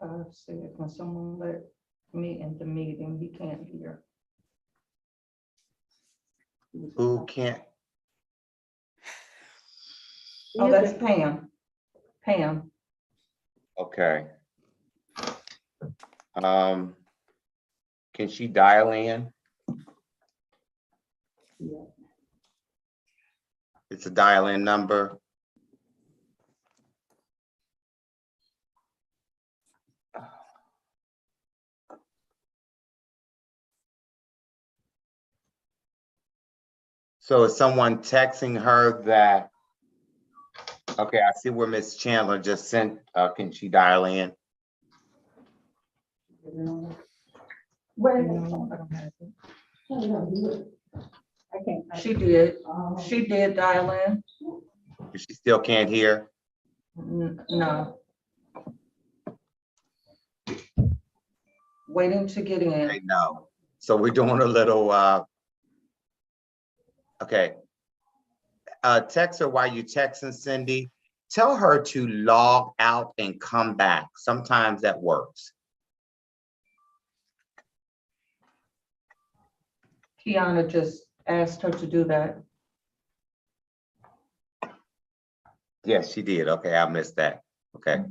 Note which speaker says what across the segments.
Speaker 1: See, can someone let me in the meeting? He can't hear.
Speaker 2: Who can't?
Speaker 1: Oh, that's Pam. Pam.
Speaker 2: Okay. Can she dial in?
Speaker 1: Yeah.
Speaker 2: It's a dial-in number. So is someone texting her that? Okay, I see where Miss Chandler just sent. Can she dial in?
Speaker 1: Wait, I don't have it. She did. She did dial in.
Speaker 2: She still can't hear.
Speaker 1: No. Waiting to get in.
Speaker 2: Okay, no. So we're doing a little. Okay. Text her while you texting Cindy. Tell her to log out and come back. Sometimes that works.
Speaker 1: Kiana just asked her to do that.
Speaker 2: Yes, she did. Okay, I missed that. Okay.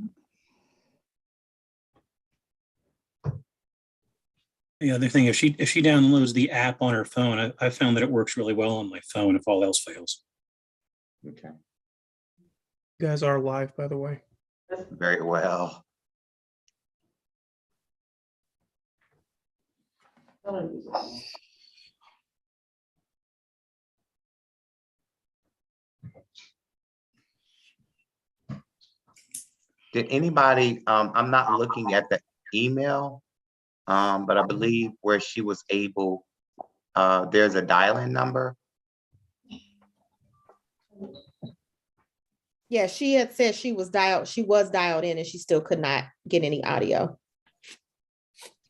Speaker 3: The other thing, if she downloads the app on her phone, I found that it works really well on my phone if all else fails.
Speaker 2: Okay.
Speaker 4: You guys are live, by the way.
Speaker 2: Very well. Did anybody, I'm not looking at the email, but I believe where she was able, there's a dial-in number.
Speaker 5: Yeah, she had said she was dialed in and she still could not get any audio.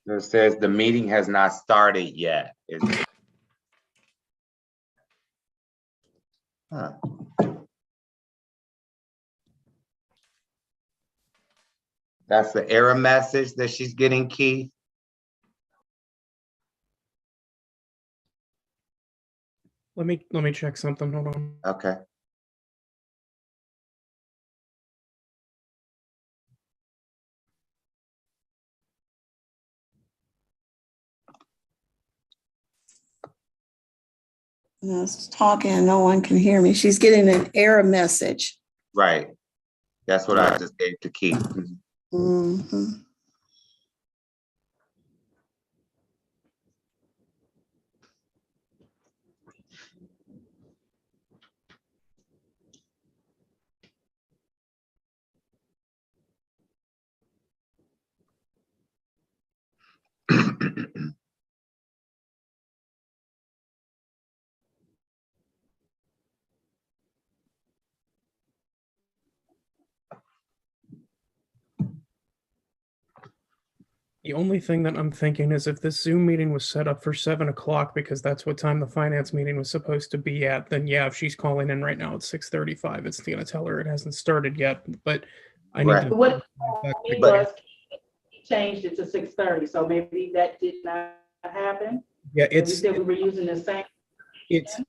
Speaker 2: It says the meeting has not started yet. Huh. That's the error message that she's getting, Keith.
Speaker 4: Let me check something. Hold on.
Speaker 2: Okay.
Speaker 6: I was talking and no one can hear me. She's getting an error message.
Speaker 2: Right. That's what I just gave to Keith.
Speaker 6: Mhm.
Speaker 4: The only thing that I'm thinking is if this Zoom meeting was set up for 7 o'clock because that's what time the finance meeting was supposed to be at, then yeah, if she's calling in right now at 6:35, it's gonna tell her it hasn't started yet. But I need
Speaker 2: Right.
Speaker 4: to.
Speaker 7: What he
Speaker 2: But-
Speaker 7: was, he changed it to 6:30, so maybe that did not happen.
Speaker 4: Yeah,
Speaker 7: We
Speaker 4: it's
Speaker 7: said we were using the same.
Speaker 4: it's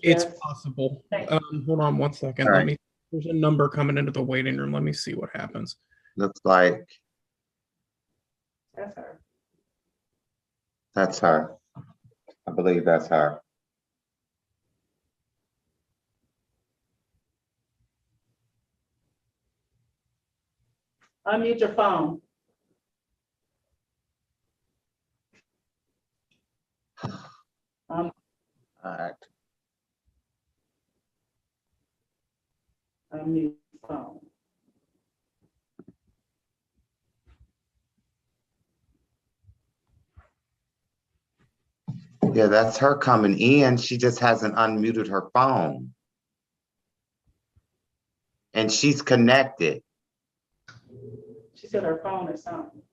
Speaker 7: Yes.
Speaker 4: possible.
Speaker 7: Thank
Speaker 4: Hold on one second.
Speaker 2: All
Speaker 4: Let
Speaker 2: right.
Speaker 4: me. There's a number coming into the waiting room. Let me see what happens.
Speaker 2: Looks like
Speaker 7: That's her.
Speaker 2: that's her. I believe that's her.
Speaker 7: Unmute your phone.
Speaker 2: All right.
Speaker 7: Unmute your phone.
Speaker 2: Yeah, that's her coming in. She just hasn't unmuted her phone. And she's connected.
Speaker 7: She said her phone is on.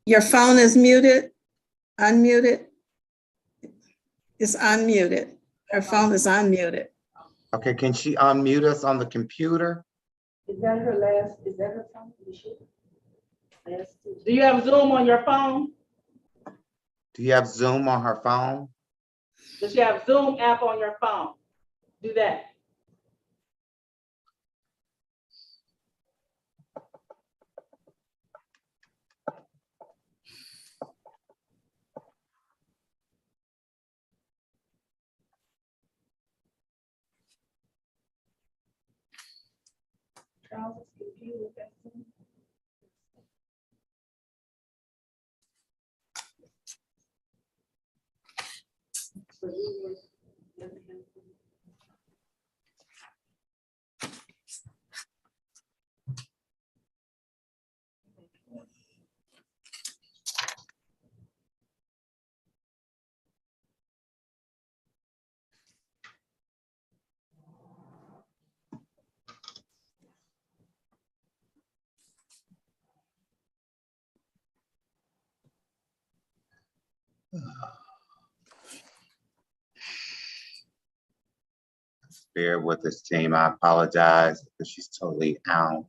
Speaker 6: Your phone is muted, unmuted. It's unmuted. Her phone is unmuted.
Speaker 2: Okay, can she unmute us on the computer?
Speaker 7: Is that her last, is that her phone? Do you have Zoom on your phone?
Speaker 2: Do you have Zoom on her phone?
Speaker 7: Does she have Zoom app on your phone? Do that. Charles' computer, that's Zoom.
Speaker 2: Bear with us, team. I apologize because she's totally out.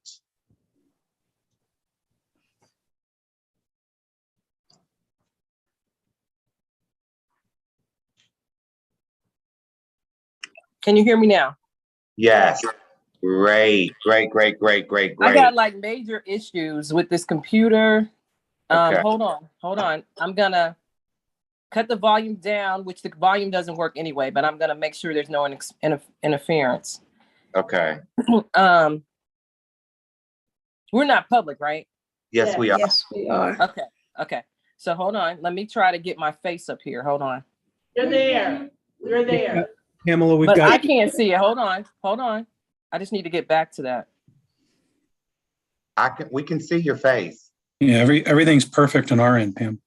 Speaker 8: Can you hear me now?
Speaker 2: Yes. Great.
Speaker 8: I got like major issues with this computer.
Speaker 2: Okay.
Speaker 8: Hold on. I'm gonna cut the volume down, which the volume doesn't work anyway, but I'm gonna make sure there's no interference.
Speaker 2: Okay.
Speaker 8: We're not public, right?
Speaker 2: Yes, we are.
Speaker 6: Yes, we are.
Speaker 8: Okay. So hold on. Let me try to get my face up here. Hold on.
Speaker 7: You're there. You're there.
Speaker 4: Pamela, we've
Speaker 8: But I
Speaker 4: got,
Speaker 8: can't see it. Hold on. I just need to get back to that.
Speaker 2: We can see your face.
Speaker 3: Yeah, everything's perfect on our end, Pam.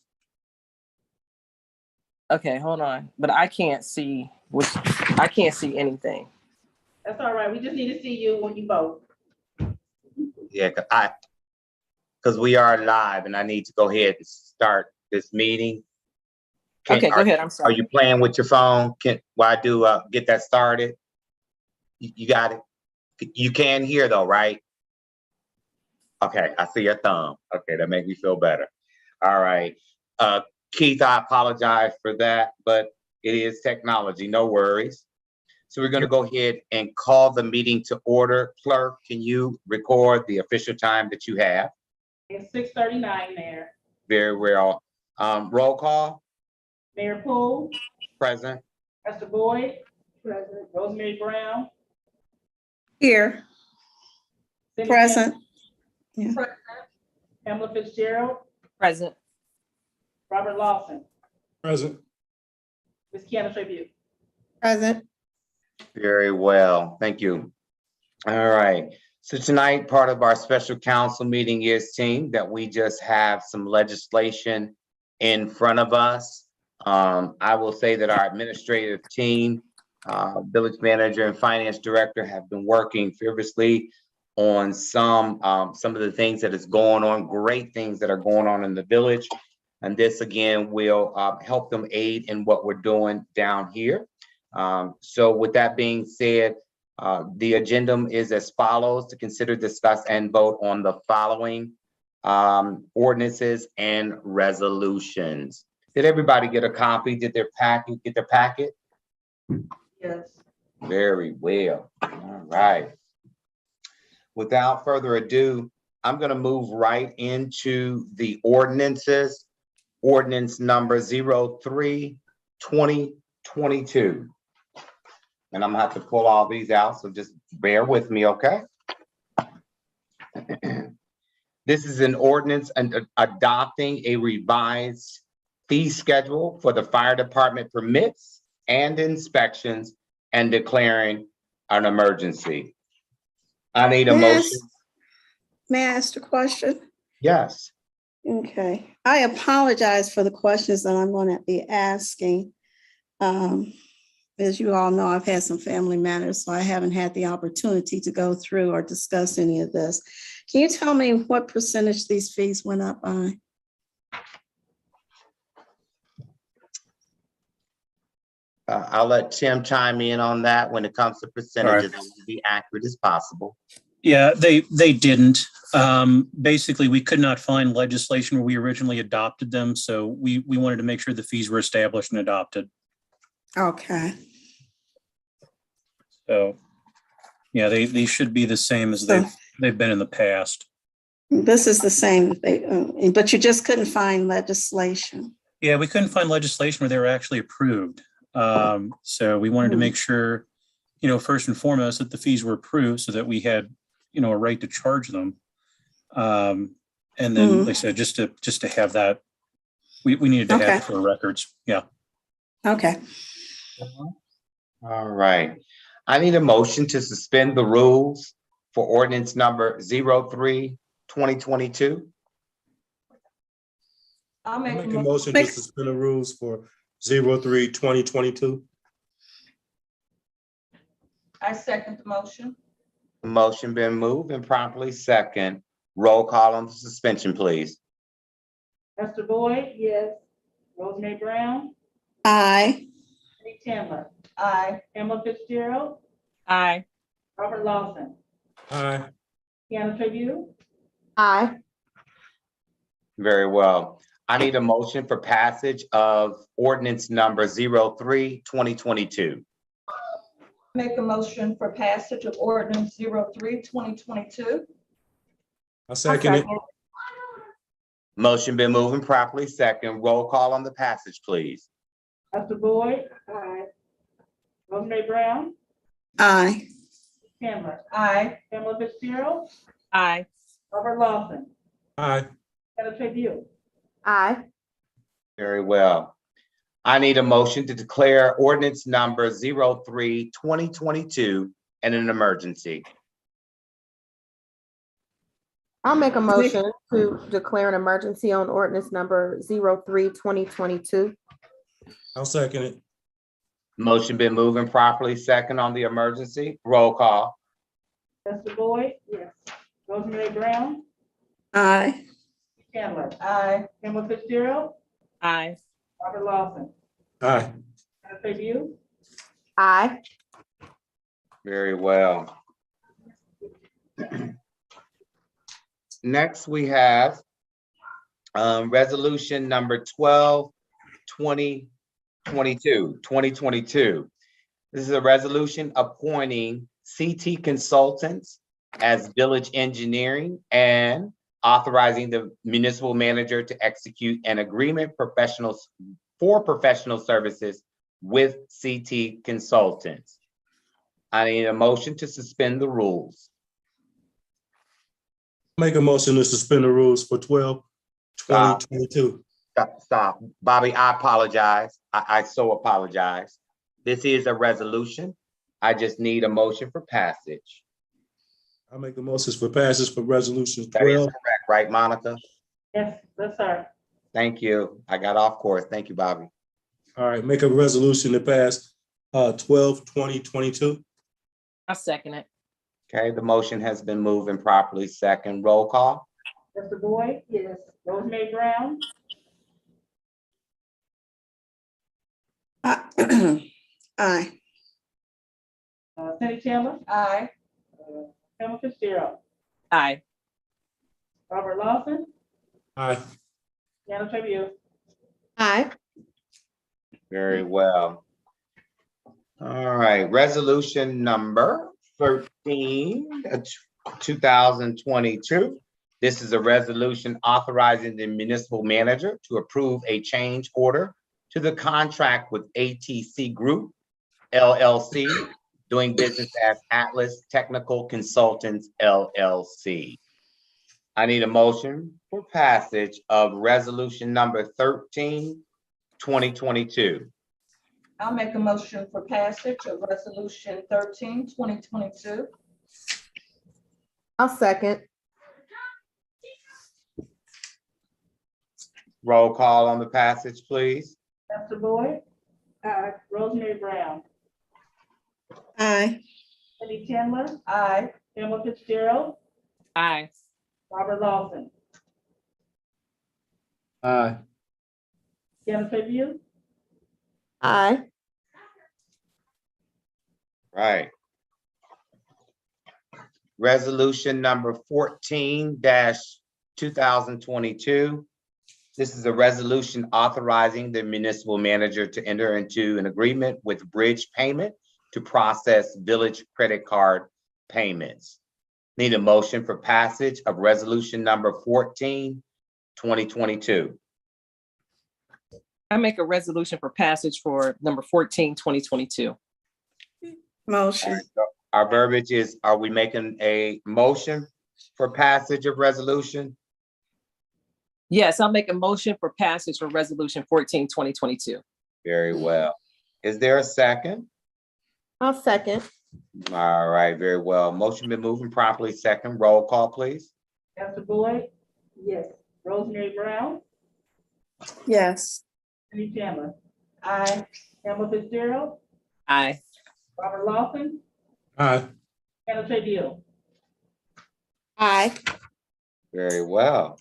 Speaker 8: Okay, hold on. But I can't see anything.
Speaker 7: That's all right. We just need to see you when you vote.
Speaker 2: Yeah, because we are live and I need to go ahead and start this meeting.
Speaker 8: Okay, go ahead. I'm
Speaker 2: Are
Speaker 8: sorry.
Speaker 2: you playing with your phone? While I do get that started? You got it? You can hear though, right? Okay, I see your thumb. Okay, that makes me feel better. All right. Keith, I apologize for that, but it is technology, no worries. So we're gonna go ahead and call the meeting to order. Clerk, can you record the official time that you have?
Speaker 7: It's 6:39 there.
Speaker 2: Very well. Roll call,
Speaker 7: Mayor Poole,
Speaker 2: present.
Speaker 7: Esther Boyd, President. Rosemary Brown,
Speaker 6: Here,
Speaker 7: Cindy
Speaker 6: present.
Speaker 7: Kemp, Pamela Fitzgerald,
Speaker 8: Present.
Speaker 7: Robert Lawson,
Speaker 3: Present.
Speaker 7: Ms. Kiana Tribute.
Speaker 6: Present.
Speaker 2: Very well, thank you. All right, so tonight, part of our special council meeting is, team, that we just have some legislation in front of us. I will say that our administrative team, village manager and finance director have been working feverishly on some of the things that is going on, great things that are going on in the village. And this again will help them aid in what we're doing down here. So with that being said, the agenda is as follows: to consider, discuss, and vote on the following ordinances and resolutions. Did everybody get a copy? Did their packet get their packet?
Speaker 7: Yes.
Speaker 2: Very well. All right. Without further ado, I'm going to move right into the ordinances. Ordinance number 03/2022. And I'm gonna have to pull all these out, so just bear with me, okay? This is an ordinance and adopting a revised fee schedule for the fire department permits and inspections and declaring an emergency. I need a motion.
Speaker 6: May I ask a question?
Speaker 2: Yes.
Speaker 6: Okay, I apologize for the questions that I'm going to be asking. As you all know, I've had some family matters, so I haven't had the opportunity to go through or discuss any of this. Can you tell me what percentage these fees went up by?
Speaker 2: I'll let Tim chime in on that. When it comes to percentages, I want to be accurate as possible.
Speaker 3: Yeah, they didn't. Basically, we could not find legislation where we originally adopted them, so we wanted to make sure the fees were established and adopted.
Speaker 6: Okay.
Speaker 3: So, yeah, they should be the same as
Speaker 6: So-
Speaker 3: they've been in the past.
Speaker 6: This is the same, but you just couldn't find legislation.
Speaker 3: Yeah, we couldn't find legislation where they were actually approved. So we wanted to make sure, first and foremost, that the fees were approved so that we had, a right to charge them. And then, like I said, just to have that, we needed to have
Speaker 6: Okay.
Speaker 3: it for records. Yeah.
Speaker 6: Okay.
Speaker 2: All right. I need a motion to suspend the rules for ordinance number 03-2022.
Speaker 1: I'll
Speaker 9: Make
Speaker 1: make
Speaker 9: a
Speaker 1: a
Speaker 9: motion to suspend the rules for 03-2022.
Speaker 1: I second the motion.
Speaker 2: Motion been moved and properly second. Roll call on the suspension, please.
Speaker 7: Esther Boyd? Yes. Rosemary Brown?
Speaker 6: Aye.
Speaker 7: Cindy Chandler?
Speaker 1: Aye.
Speaker 7: Pamela Fitzgerald?
Speaker 8: Aye.
Speaker 7: Robert Lawson?
Speaker 9: Aye.
Speaker 7: Deanna Tribune?
Speaker 5: Aye.
Speaker 2: Very well. I need a motion for passage of ordinance number 03-2022.
Speaker 1: Make a motion for passage of ordinance 03-2022.
Speaker 9: I second it.
Speaker 2: Motion been moved and properly second. Roll call on the passage, please.
Speaker 7: Esther Boyd? Aye. Rosemary Brown?
Speaker 6: Aye.
Speaker 7: Chandler?
Speaker 1: Aye.
Speaker 7: Pamela Fitzgerald?
Speaker 8: Aye.
Speaker 7: Robert Lawson?
Speaker 9: Aye.
Speaker 7: Deanna Tribune?
Speaker 5: Aye.
Speaker 2: Very well. I need a motion to declare ordinance number 03-2022 an emergency.
Speaker 5: I'll make a motion to declare an emergency on ordinance number 03-2022.
Speaker 9: I'll second it.
Speaker 2: Motion been moved and properly second on the emergency. Roll call.
Speaker 7: Esther Boyd? Yes. Rosemary Brown?
Speaker 6: Aye.
Speaker 7: Chandler?
Speaker 1: Aye.
Speaker 7: Pamela Fitzgerald?
Speaker 8: Aye.
Speaker 7: Robert Lawson?
Speaker 9: Aye.
Speaker 7: Deanna Tribune?
Speaker 5: Aye.
Speaker 2: Very well. Next, we have resolution number 12-2022. This is a resolution appointing CT consultants as village engineering and authorizing the municipal manager to execute an agreement for professional services with CT consultants. I need a motion to suspend the rules.
Speaker 9: Make a motion to suspend the rules for 12-2022.
Speaker 2: Stop. Bobby, I apologize. I so apologize. This is a resolution. I just need a motion for passage.
Speaker 9: I make a motion for passage for resolution
Speaker 2: That is
Speaker 9: 12.
Speaker 2: correct, right, Monica?
Speaker 7: Yes, sir.
Speaker 2: Thank you. I got off course. Thank you, Bobby.
Speaker 9: All right, make a resolution to pass 12-2022.
Speaker 8: I'll second it.
Speaker 2: Okay, the motion has been moved and properly second. Roll call.
Speaker 7: Esther Boyd? Yes. Rosemary Brown?
Speaker 6: Aye.
Speaker 7: Cindy Chandler?
Speaker 1: Aye.
Speaker 7: Pamela Fitzgerald?
Speaker 8: Aye.
Speaker 7: Robert Lawson?
Speaker 9: Aye.
Speaker 7: Deanna Tribune?
Speaker 5: Aye.
Speaker 2: Very well. All right, resolution number 13, 2022. This is a resolution authorizing the municipal manager to approve a change order to the contract with ATC Group LLC, doing business as Atlas Technical Consultants LLC. I need a motion for passage of resolution number 13-2022.
Speaker 1: I'll make a motion for passage of resolution 13-2022.
Speaker 5: I'll second.
Speaker 2: Roll call on the passage, please.
Speaker 7: Esther Boyd? Aye. Rosemary Brown?
Speaker 6: Aye.
Speaker 7: Cindy Chandler?
Speaker 1: Aye.
Speaker 7: Pamela Fitzgerald?
Speaker 8: Aye.
Speaker 7: Robert Lawson?
Speaker 9: Aye.
Speaker 7: Deanna Tribune?
Speaker 5: Aye.
Speaker 2: Right. Resolution number 14-2022. This is a resolution authorizing the municipal manager to enter into an agreement with Bridge Payment to process village credit card payments. Need a motion for passage of resolution number 14-2022.
Speaker 8: I make a resolution for passage for number 14, 2022.
Speaker 6: Motion.
Speaker 2: Our verbiage is, are we making a motion for passage of resolution?
Speaker 8: Yes, I'll make a motion for passage for resolution 14, 2022.
Speaker 2: Very well. Is there a second?
Speaker 5: I'll second.
Speaker 2: All right, very well. Motion been moving properly. Second, roll call, please.
Speaker 7: Council Boyd? Yes. Rosemary Brown?
Speaker 6: Yes.
Speaker 7: Cindy Chandler?
Speaker 1: Aye.
Speaker 7: Campbell Fitzgerald?
Speaker 8: Aye.
Speaker 7: Robert Lawson?
Speaker 9: Aye.
Speaker 7: Hannah J. Deal?
Speaker 5: Aye.
Speaker 2: Very well.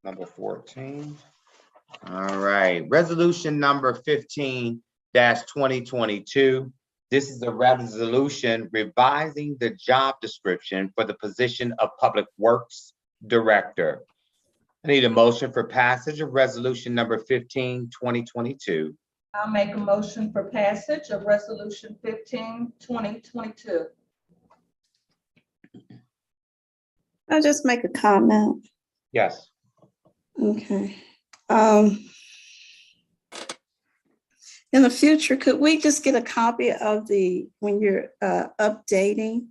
Speaker 2: Number 14. All right, resolution number 15-2022. This is a resolution revising the job description for the position of Public Works Director. I need a motion for passage of resolution number 15-2022.
Speaker 1: I'll make a motion for passage of resolution 15-2022.
Speaker 6: I'll just make a comment.
Speaker 2: Yes.
Speaker 6: Okay. In the future, could we just get a copy of when you're updating,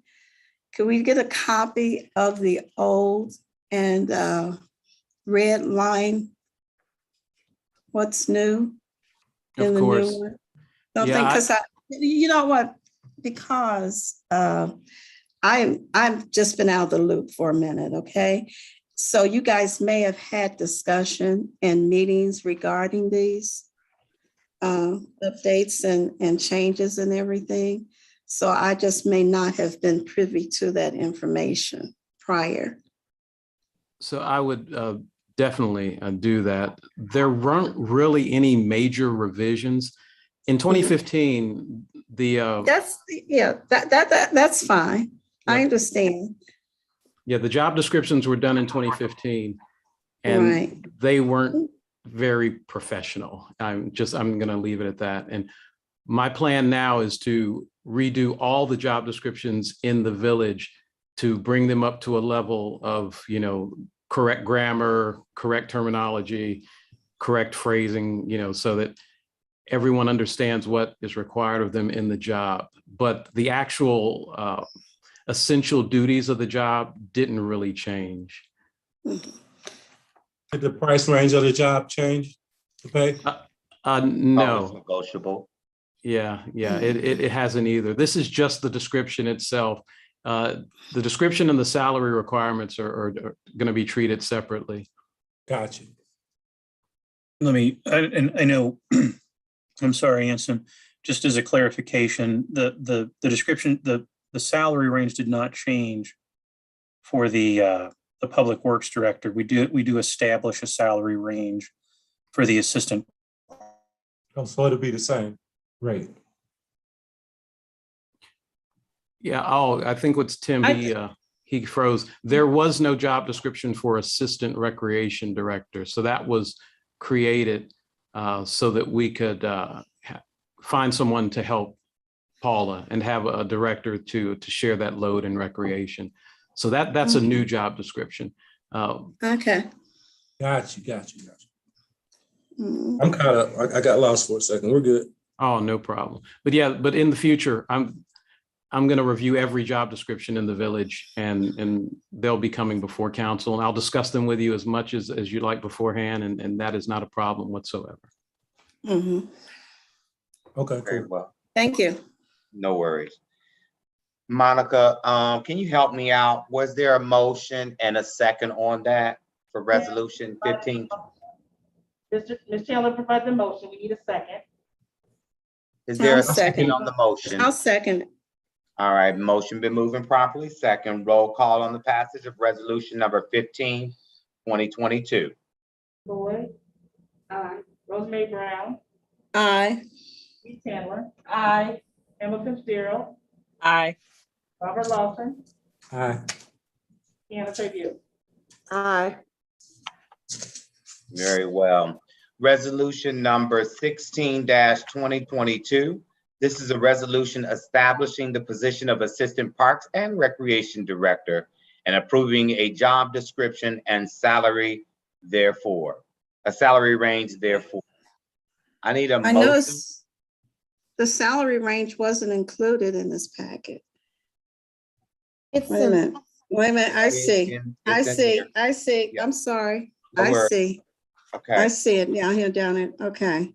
Speaker 6: could we get a copy of the old and red line? What's new?
Speaker 10: Of
Speaker 6: in the
Speaker 10: course.
Speaker 6: new one? Don't
Speaker 10: Yeah,
Speaker 6: think, because you know what? Because I've just been out of the loop for a minute, okay? So you guys may have had discussion and meetings regarding these updates and changes and everything. So I just may not have been privy to that information prior.
Speaker 10: So I would definitely do that. There weren't really any major revisions. In 2015,
Speaker 6: That's fine. I
Speaker 10: Yep.
Speaker 6: understand.
Speaker 10: the job descriptions were done in 2015 and
Speaker 6: Right.
Speaker 10: they weren't very professional. I'm going to leave it at that. And my plan now is to redo all the job descriptions in the village to bring them up to a level of, correct grammar, correct terminology, correct phrasing, so that everyone understands what is required of them in the job. But the actual essential duties of the job didn't really change.
Speaker 9: Did the price range of the job change to pay?
Speaker 2: Oh, it's
Speaker 10: No,
Speaker 2: negotiable.
Speaker 10: it hasn't either. This is just the description itself. The description and the salary requirements are going to be treated separately.
Speaker 9: Gotcha.
Speaker 3: I know, I'm sorry, Anson, just as a clarification, the description, the salary range did not change for the Public Works Director. We do establish a salary range for the assistant.
Speaker 9: Oh, so it'll be the same rate.
Speaker 10: Yeah, I think what's Tim, he froze. There was no job description for Assistant Recreation Director. So that was created so that we could find someone to help Paula and have a director to share that load in recreation. So that's a new job description.
Speaker 6: Okay.
Speaker 9: Gotcha.
Speaker 6: Mm.
Speaker 9: I got lost for a second. We're good.
Speaker 10: Oh, no problem. But in the future, I'm going to review every job description in the village and they'll be coming before council and I'll discuss them with you as much as you'd like beforehand. And that is not a problem whatsoever.
Speaker 6: Mhm.
Speaker 9: Okay,
Speaker 2: Very
Speaker 9: cool.
Speaker 2: well.
Speaker 6: Thank you.
Speaker 2: No worries. Monica, can you help me out? Was there a motion and a second on that for resolution 15?
Speaker 7: Ms. Chandler provided the motion. We need a second.
Speaker 2: Is there
Speaker 6: I'll
Speaker 2: a second
Speaker 6: second.
Speaker 2: on the motion?
Speaker 6: I'll second.
Speaker 2: All right, motion been moving properly. Second, roll call on the passage of resolution number 15-2022.
Speaker 7: Boyd? Aye. Rosemary Brown?
Speaker 6: Aye.
Speaker 7: Keith Chandler,
Speaker 1: Aye.
Speaker 7: Emma Fitzgerald,
Speaker 8: Aye.
Speaker 7: Robert Lawson,
Speaker 9: Aye.
Speaker 7: Deanna Trivio.
Speaker 5: Aye.
Speaker 2: Very well. Resolution number 16-2022. This is a resolution establishing the position of Assistant Parks and Recreation Director and approving a job description and salary therefore. A salary range therefore. I need a
Speaker 6: I
Speaker 2: motion.
Speaker 6: noticed the salary range wasn't included in this packet.
Speaker 5: It's
Speaker 6: Wait a
Speaker 5: in,
Speaker 6: minute, wait a minute, I see, I
Speaker 2: It's in
Speaker 6: see,
Speaker 2: here.
Speaker 6: I see,
Speaker 2: Yeah.
Speaker 6: I'm sorry.
Speaker 2: Don't
Speaker 6: I
Speaker 2: worry.
Speaker 6: see, I
Speaker 2: Okay.
Speaker 6: see it down here, down it, okay.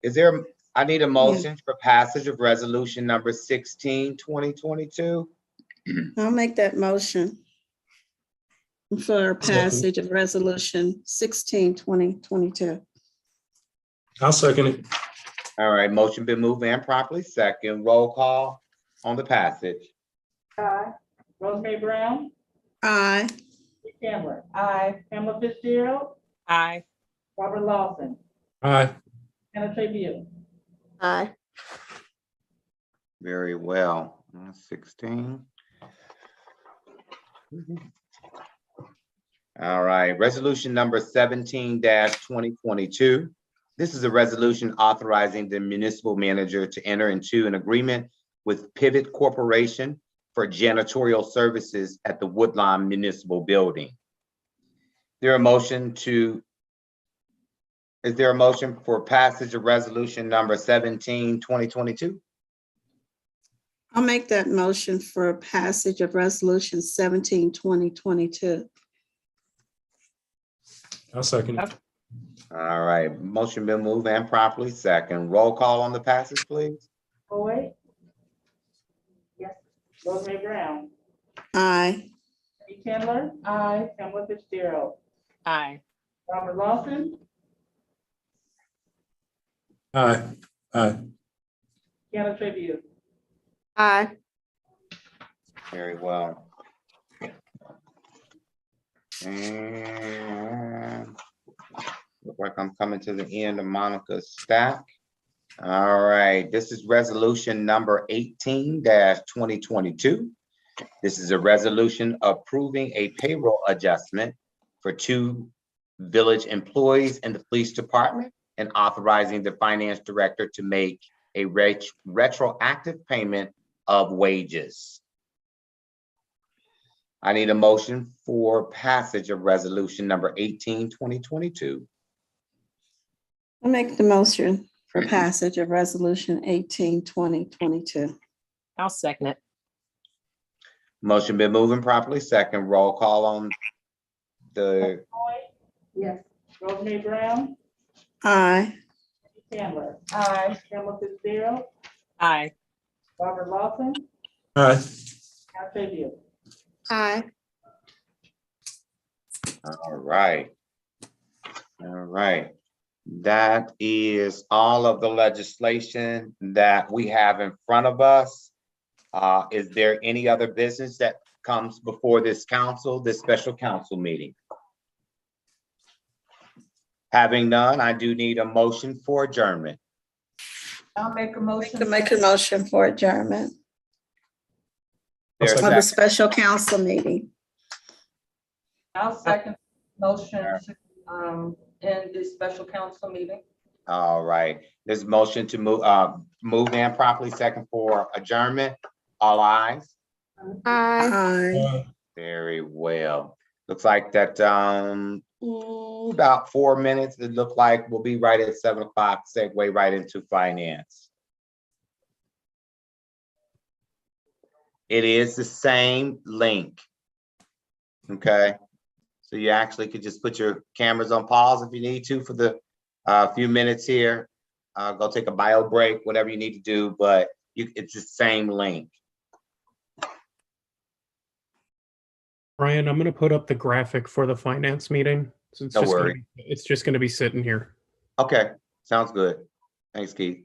Speaker 2: Is there, I need a motion for passage of resolution number 16-2022.
Speaker 6: I'll make that motion for passage of resolution 16-2022.
Speaker 9: I'll second it.
Speaker 2: All right, motion been moved and properly second. Roll call on the passage.
Speaker 7: Aye. Rosemary Brown,
Speaker 6: Aye.
Speaker 7: Keith Chandler,
Speaker 1: Aye.
Speaker 7: Emma Fitzgerald,
Speaker 8: Aye.
Speaker 7: Robert Lawson,
Speaker 9: Aye.
Speaker 7: Deanna Trivio.
Speaker 5: aye.
Speaker 2: Very well. 16. All right, resolution number 17-2022. This is a resolution authorizing the municipal manager to enter into an agreement with Pivot Corporation for janitorial services at the Woodlawn Municipal Building. Is there a motion for passage of resolution number 17-2022?
Speaker 6: I'll make that motion for passage of resolution 17-2022.
Speaker 9: I'll second it.
Speaker 2: All right, motion been moved and properly second. Roll call on the passage, please.
Speaker 7: Boyd. Yes. Rosemary Brown,
Speaker 6: Aye.
Speaker 7: Keith Chandler,
Speaker 1: Aye.
Speaker 7: Emma Fitzgerald,
Speaker 8: Aye.
Speaker 7: Robert Lawson,
Speaker 9: Aye. Aye.
Speaker 7: Deanna Trivio.
Speaker 5: Aye.
Speaker 2: Very well. And look like I'm coming to the end of Monica's stack. All right, this is resolution number 18-2022. This is a resolution approving a payroll adjustment for 2 village employees in the police department and authorizing the finance director to make a retroactive payment of wages. I need a motion for passage of resolution number 18-2022.
Speaker 6: I'll make the motion for passage of resolution 18-2022.
Speaker 8: I'll second it.
Speaker 2: Motion been moving properly second. Roll call on the,
Speaker 7: Yes. Rosemary Brown,
Speaker 6: Aye.
Speaker 7: Keith Chandler,
Speaker 1: Aye.
Speaker 7: Emma Fitzgerald,
Speaker 8: Aye.
Speaker 7: Robert Lawson,
Speaker 9: Aye.
Speaker 7: Deanna Trivio.
Speaker 5: Aye.
Speaker 2: all right. All right. That is all of the legislation that we have in front of us. Is there any other business that comes before this council, this special council meeting? Having none, I do need a motion for adjournment.
Speaker 1: I'll make a motion.
Speaker 6: To make a motion for adjournment
Speaker 2: There's
Speaker 6: of the special council meeting.
Speaker 1: I'll second motion to, end this special council meeting.
Speaker 2: all right. There's a motion to move and properly second for adjournment. All ayes.
Speaker 5: Aye.
Speaker 6: Aye.
Speaker 2: Very well. Looks like that, about 4 minutes, it looked like we'll be right at 7 o'clock, segue right into finance. It is the same link. Okay, so you actually could just put your cameras on pause if you need to for the few minutes here. Go take a bio break, whatever you need to do, but it's the same link.
Speaker 4: Brian, I'm gonna put up the graphic for the finance meeting. So it's
Speaker 2: No
Speaker 4: just
Speaker 2: worry.
Speaker 4: it's just gonna be sitting here.
Speaker 2: Okay, sounds good. Thanks, Keith.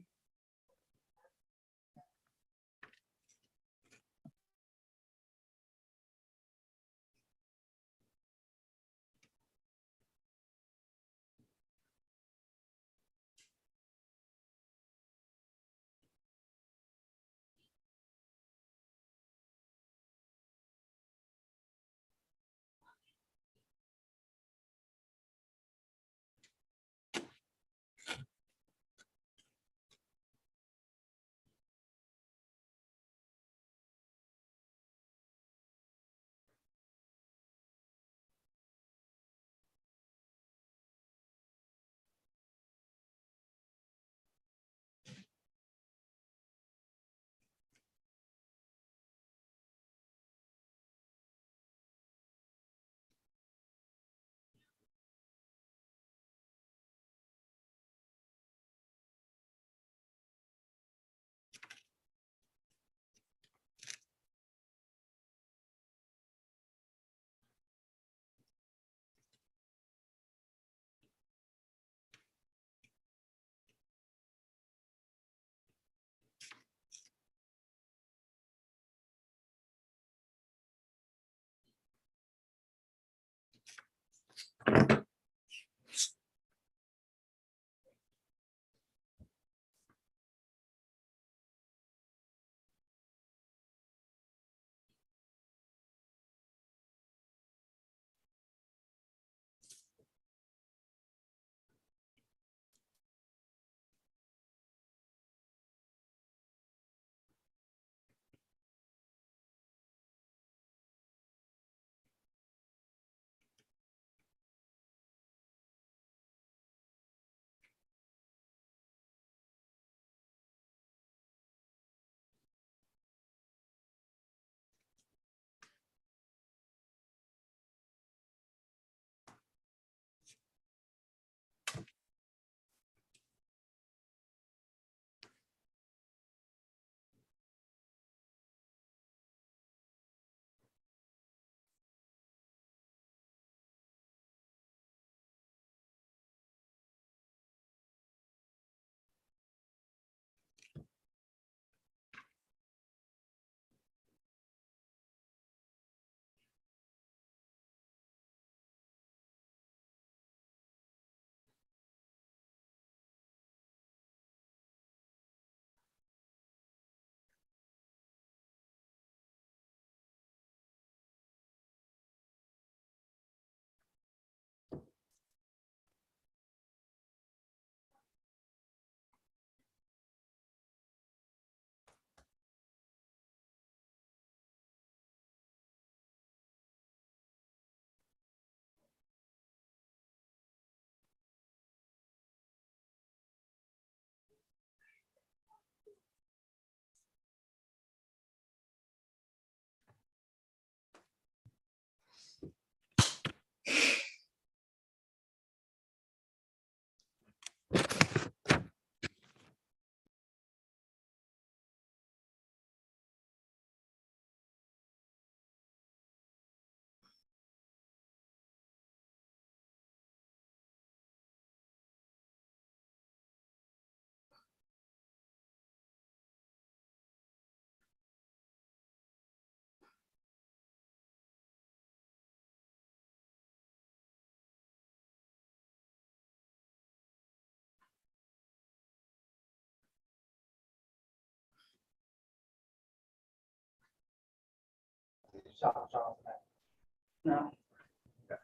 Speaker 7: No,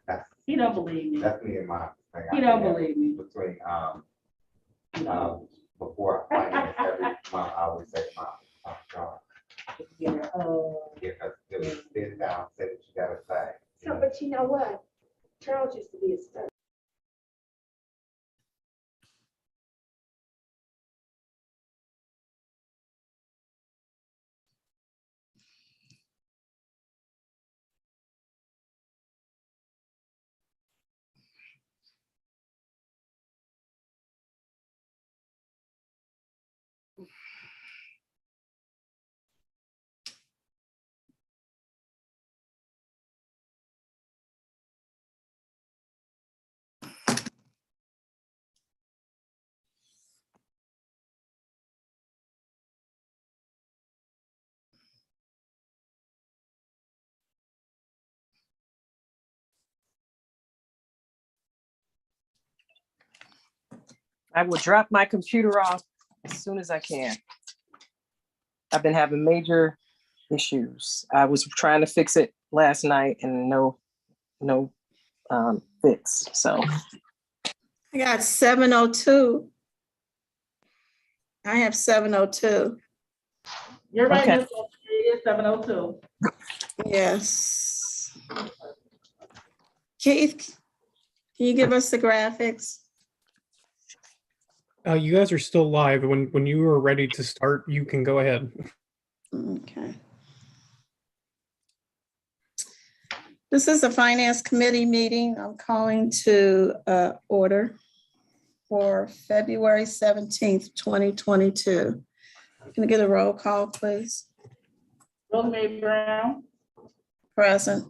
Speaker 2: That's,
Speaker 7: he don't believe me.
Speaker 2: that's me and my thing.
Speaker 7: He don't believe me.
Speaker 2: Between, before finance, every month, I always say my job.
Speaker 7: Yeah,
Speaker 2: Because it was sit down, say what you gotta say.
Speaker 11: So, but you know what? Charles used to be a stud.
Speaker 8: I will drop my computer off as soon as I can. I've been having major issues. I was trying to fix it last night and no fix. So
Speaker 6: I got 7:02. I have 7:02.
Speaker 7: you're right,
Speaker 8: Okay.
Speaker 7: Miss Lawson, it is 7:02.
Speaker 6: Yes. Keith, can you give us the graphics?
Speaker 4: You guys are still live. When you are ready to start, you can go ahead.
Speaker 6: Okay. This is the Finance Committee meeting. I'm calling to order for February 17th, 2022. Can I get a roll call, please?
Speaker 7: Rosemary Brown,
Speaker 6: Present.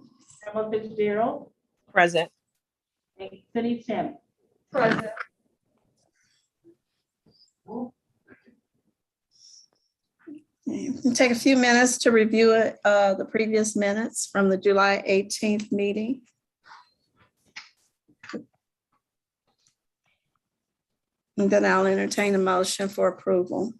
Speaker 7: Emma Fitzgerald,
Speaker 8: present.
Speaker 7: and Cindy Shannon.
Speaker 1: Present.
Speaker 6: We'll take a few minutes to review the previous minutes from the July 18th meeting. And then I'll entertain a motion for approval.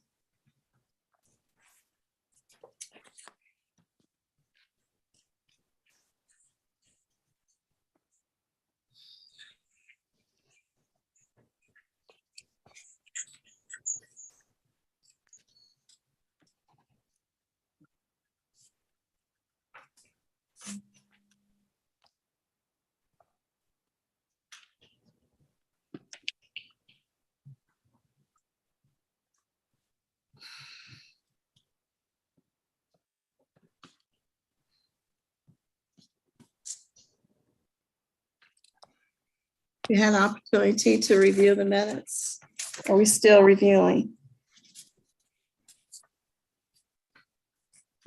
Speaker 6: You had an opportunity to review the minutes. Are we still reviewing?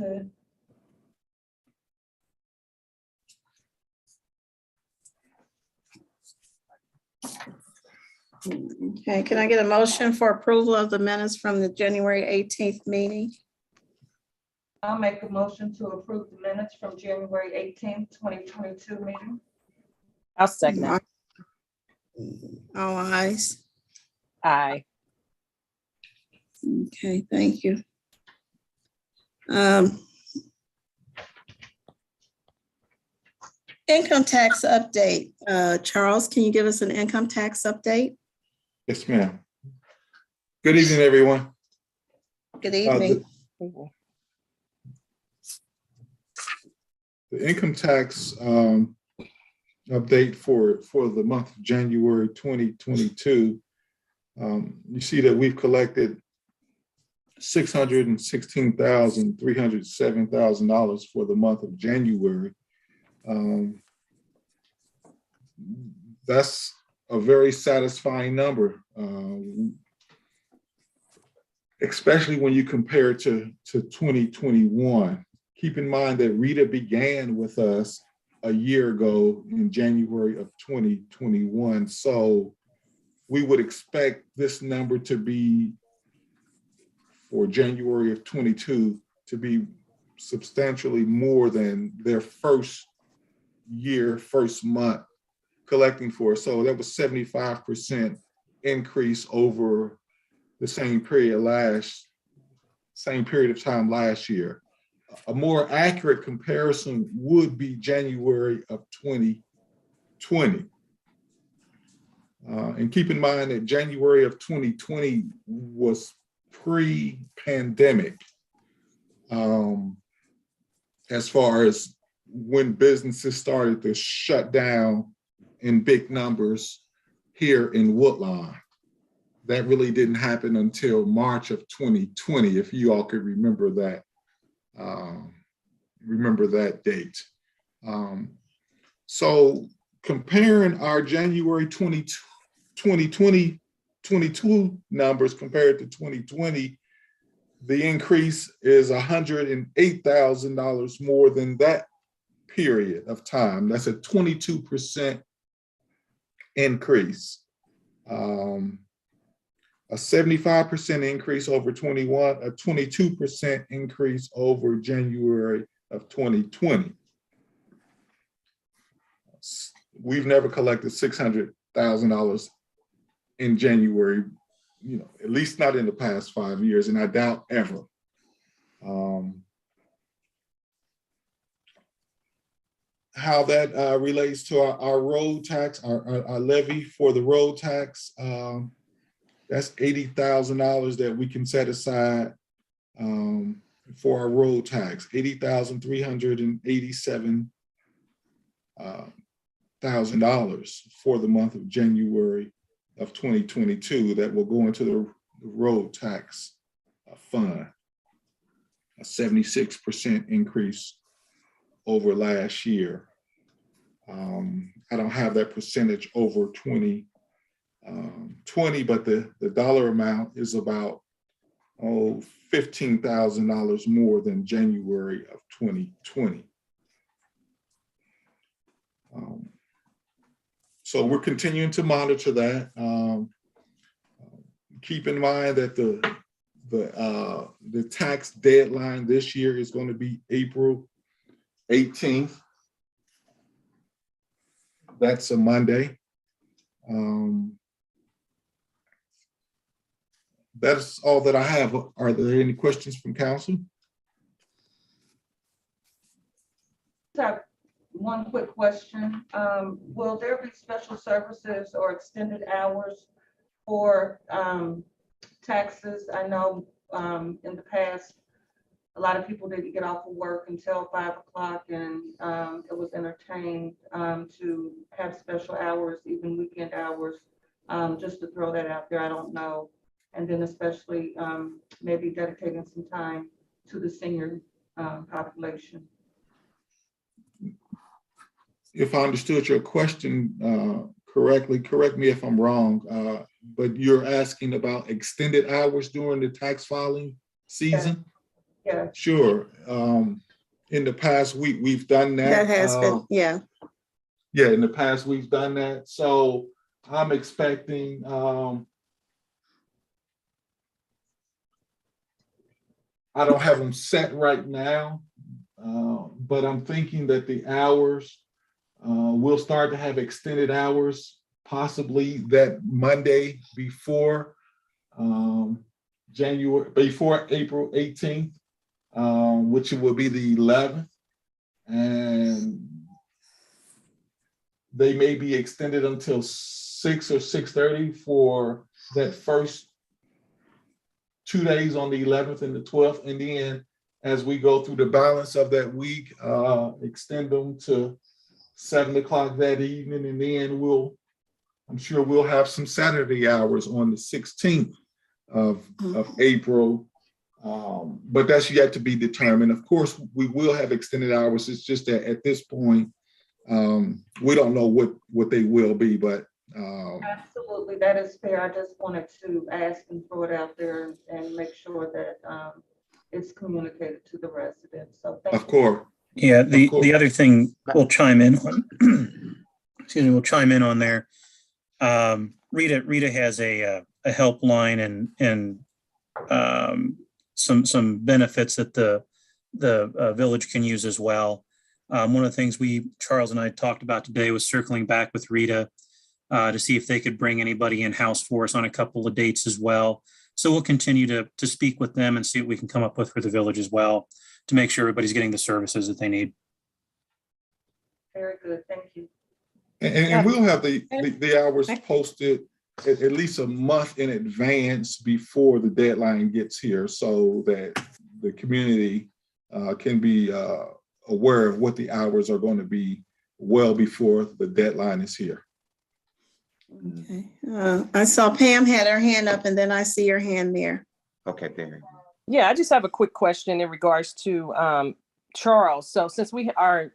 Speaker 1: Good.
Speaker 6: Okay, can I get a motion for approval of the minutes from the January 18th meeting?
Speaker 1: I'll make a motion to approve the minutes from January 18th, 2022 meeting.
Speaker 8: I'll second that.
Speaker 6: All ayes.
Speaker 8: Aye.
Speaker 6: Okay, thank you. Income tax update. Charles, can you give us an income tax update?
Speaker 12: Yes, ma'am. Good evening, everyone.
Speaker 6: Good evening.
Speaker 12: The income tax update for the month of January 2022. You see that we've collected $616,307 for the month of January. That's a very satisfying number, especially when you compare it to 2021. Keep in mind that Rita began with us a year ago in January of 2021. So we would expect this number to be, for January of 22, to be substantially more than their first month collecting for. So that was 75% increase over the same period of time last year. A more accurate comparison would be January of 2020. And keep in mind that January of 2020 was pre-pandemic, as far as when businesses started to shut down in big numbers here in Woodlawn. That really didn't happen until March of 2020, if you all could remember that date. So comparing our January 2022 numbers compared to 2020, the increase is $108,000 more than that period of time. That's a 22% increase. A 75% increase over 21, a 22% increase over January of 2020. We've never collected $600,000 in January, at least not in the past 5 years, and I doubt ever. How that relates to our road tax, our levy for the road tax, that's $80,000 that we can set aside for our road tax, $80,387,000 for the month of January of 2022 that will go into the road tax fund, a 76% increase over last year. I don't have that percentage over 2020, but the dollar amount is about $15,000 more than January of 2020. So we're continuing to monitor that. Keep in mind that the tax deadline this year is going to be April 18th. That's a Monday. That's all that I have. Are there any questions from council?
Speaker 1: I have one quick question. Will there be special services or extended hours for taxes? I know in the past, a lot of people didn't get off of work until 5 o'clock, and it was entertained to have special hours, even weekend hours, just to throw that out there. I don't know. And then especially maybe dedicating some time to the senior population.
Speaker 12: If I understood your question correctly, correct me if I'm wrong, but you're asking about extended hours during the tax filing season?
Speaker 1: Yeah.
Speaker 12: Sure. In the past week, we've done that.
Speaker 6: That has been, yeah.
Speaker 12: Yeah, in the past, we've done that. So I'm expecting, I don't have them set right now, but I'm thinking that the hours, we'll start to have extended hours, possibly that Monday before April 18th, which will be the 11th. And they may be extended until 6 or 6:30 for that first 2 days on the 11th and the 12th. And then as we go through the balance of that week, extend them to 7 o'clock that evening. And then I'm sure we'll have some Saturday hours on the 16th of April. But that's yet to be determined. Of course, we will have extended hours. It's just that at this point, we don't know what they will be, but
Speaker 1: Absolutely, that is fair. I just wanted to ask and throw it out there and make sure that it's communicated to the residents. So thank you.
Speaker 12: of course.
Speaker 3: Yeah,
Speaker 12: Of course.
Speaker 3: the other thing we'll chime in on, excuse me, we'll chime in on there. Rita has a helpline and some benefits that the village can use as well. One of the things Charles and I talked about today was circling back with Rita to see if they could bring anybody in-house for us on a couple of dates as well. So we'll continue to speak with them and see what we can come up with for the village as well to make sure everybody's getting the services that they need.
Speaker 1: Very good, thank you.
Speaker 12: And we'll have the hours posted at least a month in advance before the deadline gets here, so that the community can be aware of what the hours are going to be well before the deadline is here.
Speaker 6: Okay. I saw Pam had her hand up, and then I see your hand there.
Speaker 2: Okay, there.
Speaker 8: Yeah, I just have a quick question in regards to Charles. So since we are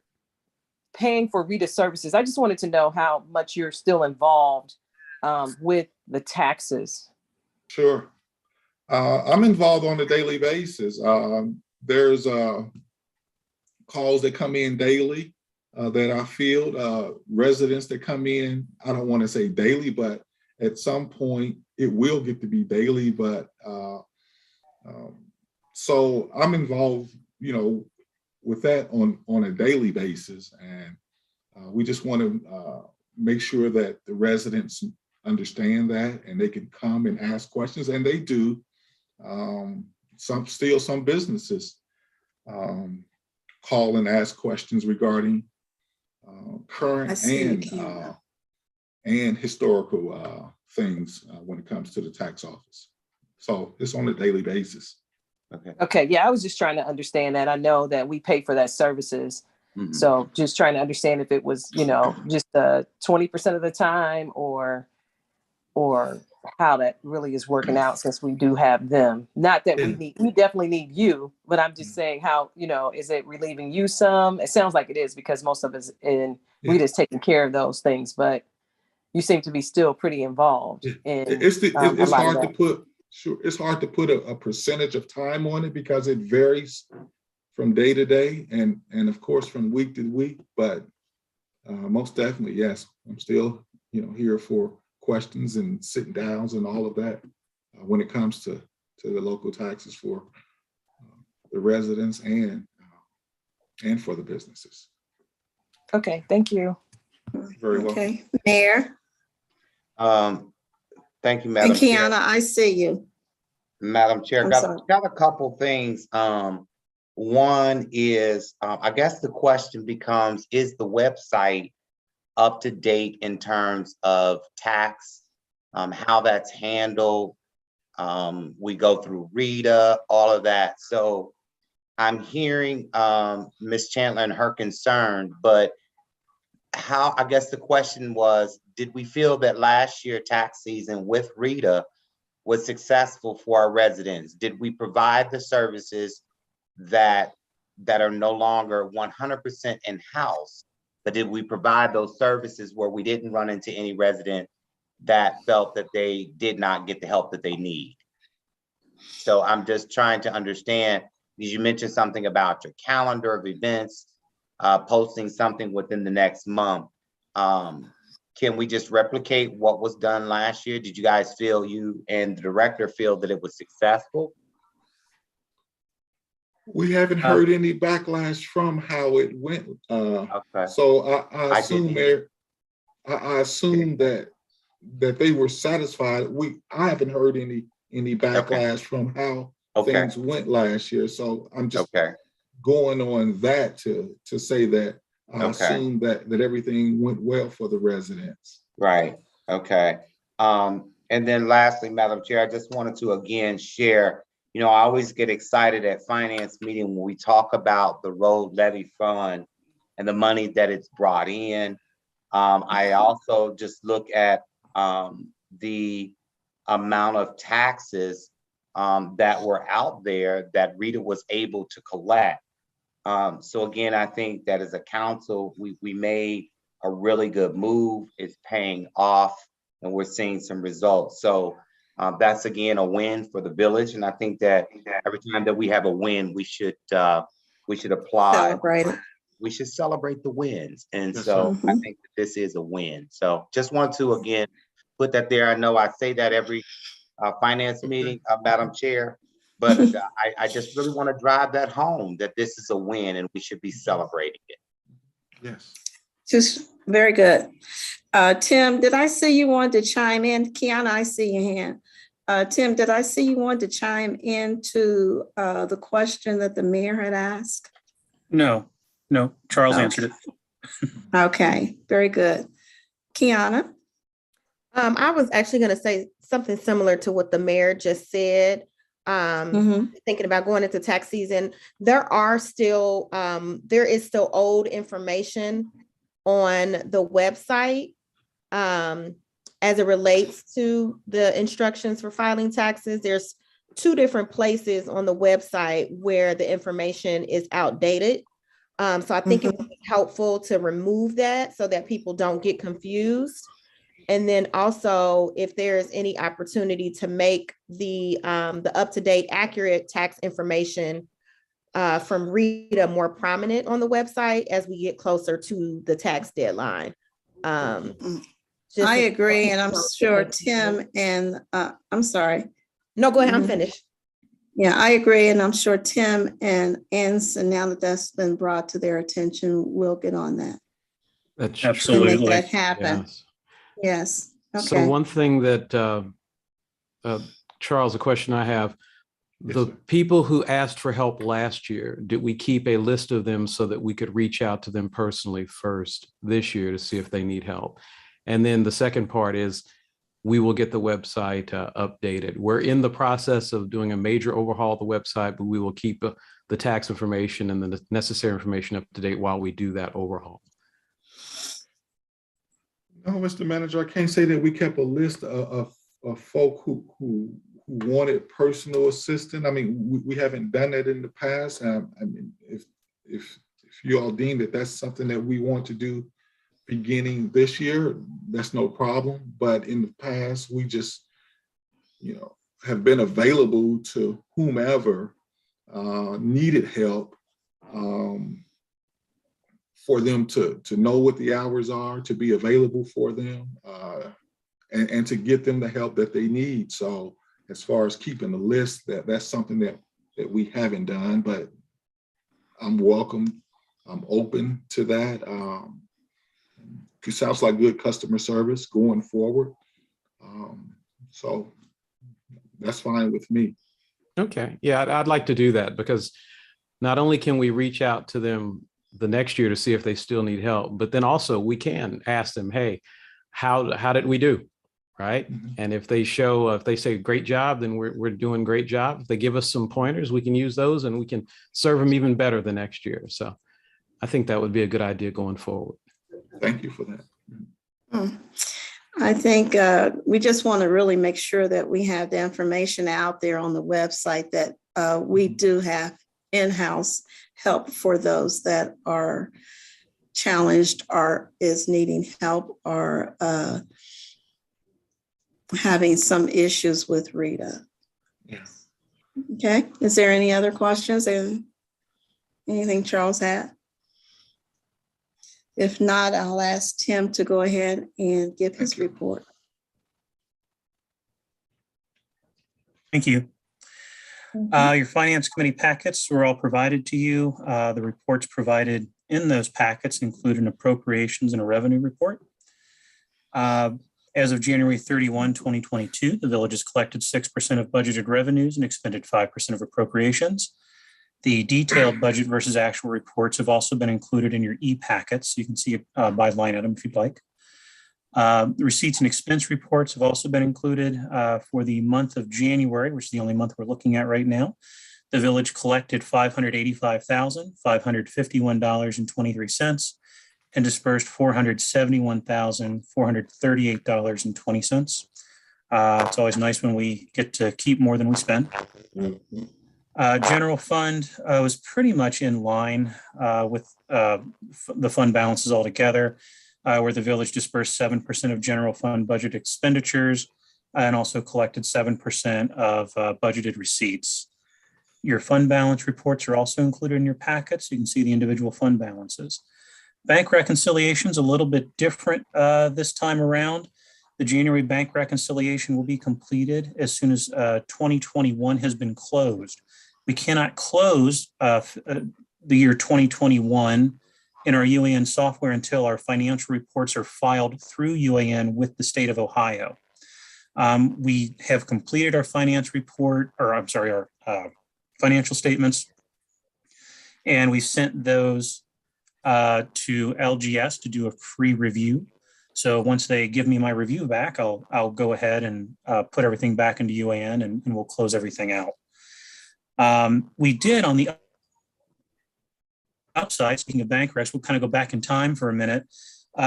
Speaker 8: paying for Rita services, I just wanted to know how much you're still involved with the taxes.
Speaker 12: Sure. I'm involved on a daily basis. There's calls that come in daily that I field, residents that come in. I don't want to say daily, but at some point it will get to be daily. But so I'm involved, with that on a daily basis, and we just want to make sure that the residents understand that and they can come and ask questions, and they do. Some businesses call and ask questions regarding current and historical things when it comes to the tax office. So it's on a daily basis.
Speaker 8: Okay, yeah, I was just trying to understand that. I know that we pay for that services.
Speaker 2: Mhm.
Speaker 8: So just trying to understand if it was, just 20% of the time or how that really is working out, since we do have them. Not that we definitely need you, but I'm just saying how, is it relieving you some? It sounds like it is, because most of us in Rita's taking care of those things, but you seem to be still pretty involved in
Speaker 12: It's hard to put. Sure, it's hard to put a percentage of time on it because it varies from day to day and of course from week to week. But most definitely, yes, I'm still here for questions and sit downs and all of that when it comes to the local taxes for the residents and for the businesses.
Speaker 8: Okay, thank you.
Speaker 12: Very well.
Speaker 6: Mayor.
Speaker 2: Thank you, Madam
Speaker 6: And
Speaker 2: Chair.
Speaker 6: Kiana, I see you.
Speaker 2: Madam Chair,
Speaker 6: I'm
Speaker 2: got,
Speaker 6: sorry.
Speaker 2: got a couple things. One is, I guess the question becomes, is the website up to date in terms of tax, how that's handled? We go through Rita, all of that. So I'm hearing Ms. Chandler and her concern, but how, I guess the question was, did we feel that last year tax season with Rita was successful for our residents? Did we provide the services that are no longer 100% in-house, but did we provide those services where we didn't run into any resident that felt that they did not get the help that they need? So I'm just trying to understand, because you mentioned something about your calendar of events, posting something within the next month. Can we just replicate what was done last year? Did you guys feel, you and the director feel that it was successful?
Speaker 12: We haven't heard any backlash from how it went.
Speaker 2: Okay.
Speaker 12: So I assume
Speaker 2: didn't.
Speaker 12: I assume that they were satisfied. I haven't heard any backlash from how things went last year. So I'm just going on that to say that I assume that everything went well for the residents.
Speaker 2: Right. Okay. And then lastly, Madam Chair, I just wanted to again share, I always get excited at finance meeting when we talk about the road levy fund and the money that it's brought in. I also just look at the amount of taxes that were out there that Rita was able to collect. So again, I think that as a council, we made a really good move. It's paying off and we're seeing some results. So that's again a win for the village. And I think that every time that we have a win, we should applaud.
Speaker 6: Celebrate it.
Speaker 2: We should celebrate the wins. And so I think that this is a win. So just want to again put that there. I know I say that every finance meeting, Madam Chair, but I just really want to drive that home, that this is a win and we should be celebrating it.
Speaker 12: Yes.
Speaker 6: Just very good. Tim, did I see you wanted to chime in? Kiana, I see your hand. Tim, did I see you wanted to chime into the question that the mayor had asked?
Speaker 3: No, Charles answered it.
Speaker 6: Okay, very good. Kiana?
Speaker 5: I was actually going to say something similar to what the mayor just said. Thinking about going into tax season, there is still old information on the website as it relates to the instructions for filing taxes. There's 2 different places on the website where the information is outdated. So I think it would be helpful to remove that so that people don't get confused. And then also, if there's any opportunity to make the up-to-date, accurate tax information from Rita more prominent on the website as we get closer to the tax deadline.
Speaker 6: I agree, and I'm sure Tim and I'm sorry.
Speaker 5: No, go ahead. I'm finished.
Speaker 6: Yeah, I agree, and I'm sure Tim and Anson, now that that's been brought to their attention, will get on that.
Speaker 10: That's
Speaker 3: absolutely
Speaker 6: make that happen. Yes. Okay.
Speaker 10: So one thing that, Charles, a question I have, the people who asked for help last year, did we keep a list of them so that we could reach out to them personally first this year to see if they need help? And then the second part is, we will get the website updated. We're in the process of doing a major overhaul of the website, but we will keep the tax information and the necessary information up to date while we do that overhaul.
Speaker 12: No, Mr. Manager, I can't say that we kept a list of folk who wanted personal assistance. I mean, we haven't done that in the past. I mean, if you all deem that that's something that we want to do beginning this year, that's no problem. But in the past, we just, have been available to whomever needed help for them to know what the hours are, to be available for them, and to get them the help that they need. So as far as keeping a list, that's something that we haven't done, but I'm open to that. It sounds like good customer service going forward. So that's fine with me.
Speaker 10: Okay, yeah, I'd like to do that because not only can we reach out to them the next year to see if they still need help, but then also we can ask them, hey, how did we do? Right.
Speaker 12: Mhm.
Speaker 10: And if they show, if they say great job, then we're doing great job. If they give us some pointers, we can use those and we can serve them even better the next year. So I think that would be a good idea going forward.
Speaker 12: Thank you for that.
Speaker 6: Hmm. I think we just want to really make sure that we have the information out there on the website that we do have in-house help for those that are challenged or is needing help or having some issues with Rita.
Speaker 12: Yes.
Speaker 6: Okay, is there any other questions? Anything Charles had? If not, I'll ask Tim to go ahead and give his report.
Speaker 3: Thank you. Your finance committee packets were all provided to you. The reports provided in those packets include an appropriations and a revenue report. As of January 31, 2022, the village has collected 6% of budgeted revenues and expended 5% of appropriations. The detailed budget versus actual reports have also been included in your e-packets. You can see it by line item if you'd like. The receipts and expense reports have also been included for the month of January, which is the only month we're looking at right now. The village collected $585,551.23 and dispersed $471,438.20. It's always nice when we get to keep more than we spend. General fund was pretty much in line with the fund balances altogether, where the village dispersed 7% of general fund budget expenditures and also collected 7% of budgeted receipts. Your fund balance reports are also included in your packet, so you can see the individual fund balances. Bank reconciliation is a little bit different this time around. The January bank reconciliation will be completed as soon as 2021 has been closed. We cannot close the year 2021 in our UAN software until our financial reports are filed through UAN with the state of Ohio. We have completed our finance report, or I'm sorry, our financial statements, and we sent those to LGS to do a free review. So once they give me my review back, I'll go ahead and put everything back into UAN and we'll close everything out. We did on the outside, speaking of bank recs, we'll kind of go back in time for a minute.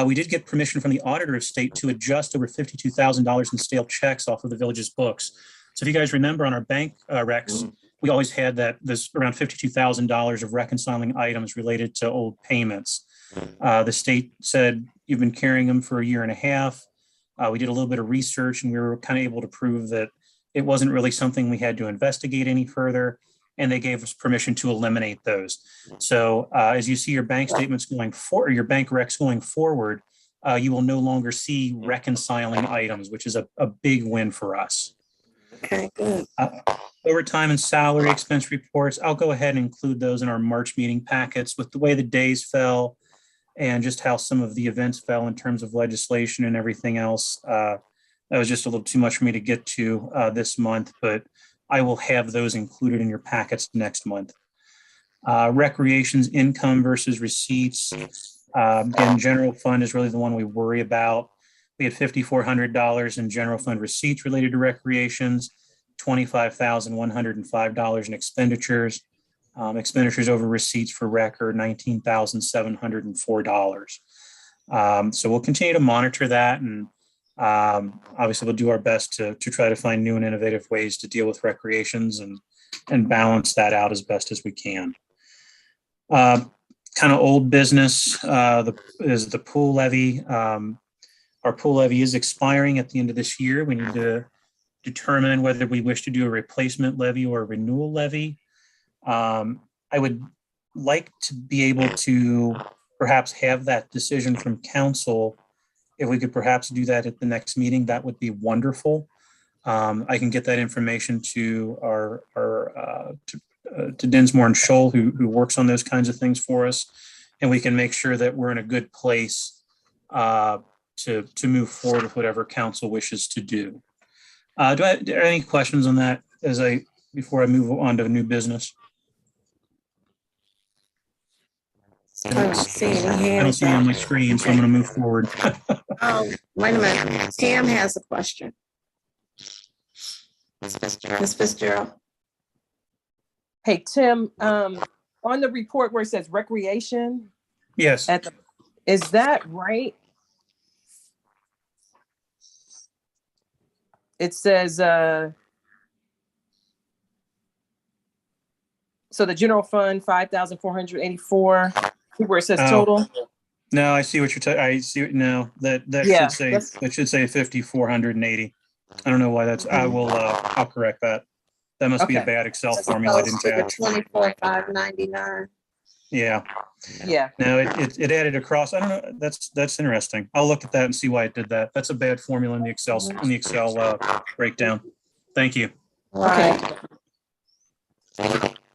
Speaker 3: We did get permission from the auditor of state to adjust over $52,000 in stale checks off of the village's books. So if you guys remember on our bank recs, we always had that there's around $52,000 of reconciling items related to old payments. The state said, you've been carrying them for a year and a half. We did a little bit of research and we were kind of able to prove that it wasn't really something we had to investigate any further. And they gave us permission to eliminate those. So as you see your bank statements going forward, your bank recs going forward, you will no longer see reconciling items, which is a big win for us.
Speaker 6: Okay, good.
Speaker 3: Overtime and salary expense reports, I'll go ahead and include those in our March meeting packets with the way the days fell and just how some of the events fell in terms of legislation and everything else. That was just a little too much for me to get to this month, but I will have those included in your packets next month. Recreation's income versus receipts. Again, general fund is really the one we worry about. We had $5,400 in general fund receipts related to recreations, $25,105 in expenditures. Expenditures over receipts for rec are $19,704. So we'll continue to monitor that, and obviously we'll do our best to try to find new and innovative ways to deal with recreations and balance that out as best as we can. Kind of old business is the pool levy. Our pool levy is expiring at the end of this year. We need to determine whether we wish to do a replacement levy or a renewal levy. I would like to be able to perhaps have that decision from council. If we could perhaps do that at the next meeting, that would be wonderful. I can get that information to to Dinsmore and Scholl, who works on those kinds of things for us, and we can make sure that we're in a good place to move forward with whatever council wishes to do. Are there any questions on that as I before I move on to new business?
Speaker 6: I don't see any
Speaker 3: I don't
Speaker 6: hands
Speaker 3: see it on my
Speaker 6: up.
Speaker 3: screen, so I'm going to move forward.
Speaker 6: Oh, wait a minute. Tam has a question. Ms. Fitzgerald.
Speaker 8: Hey, Tim, on the report where it says recreation,
Speaker 3: Yes.
Speaker 8: is that right? It says, so the general fund, 5,484, where it says
Speaker 3: Oh.
Speaker 8: total.
Speaker 3: No, I see what you're, I see, no, that
Speaker 8: Yeah,
Speaker 3: should say 5,480. I don't know why that's, I'll correct that. That must be a
Speaker 8: Okay.
Speaker 3: bad Excel formula I didn't catch.
Speaker 6: 24,599.
Speaker 3: Yeah,
Speaker 8: Yeah,
Speaker 3: no, it added across. I don't know. That's interesting. I'll look at that and see why it did that. That's a bad formula in the Excel breakdown. Thank you.
Speaker 6: Right.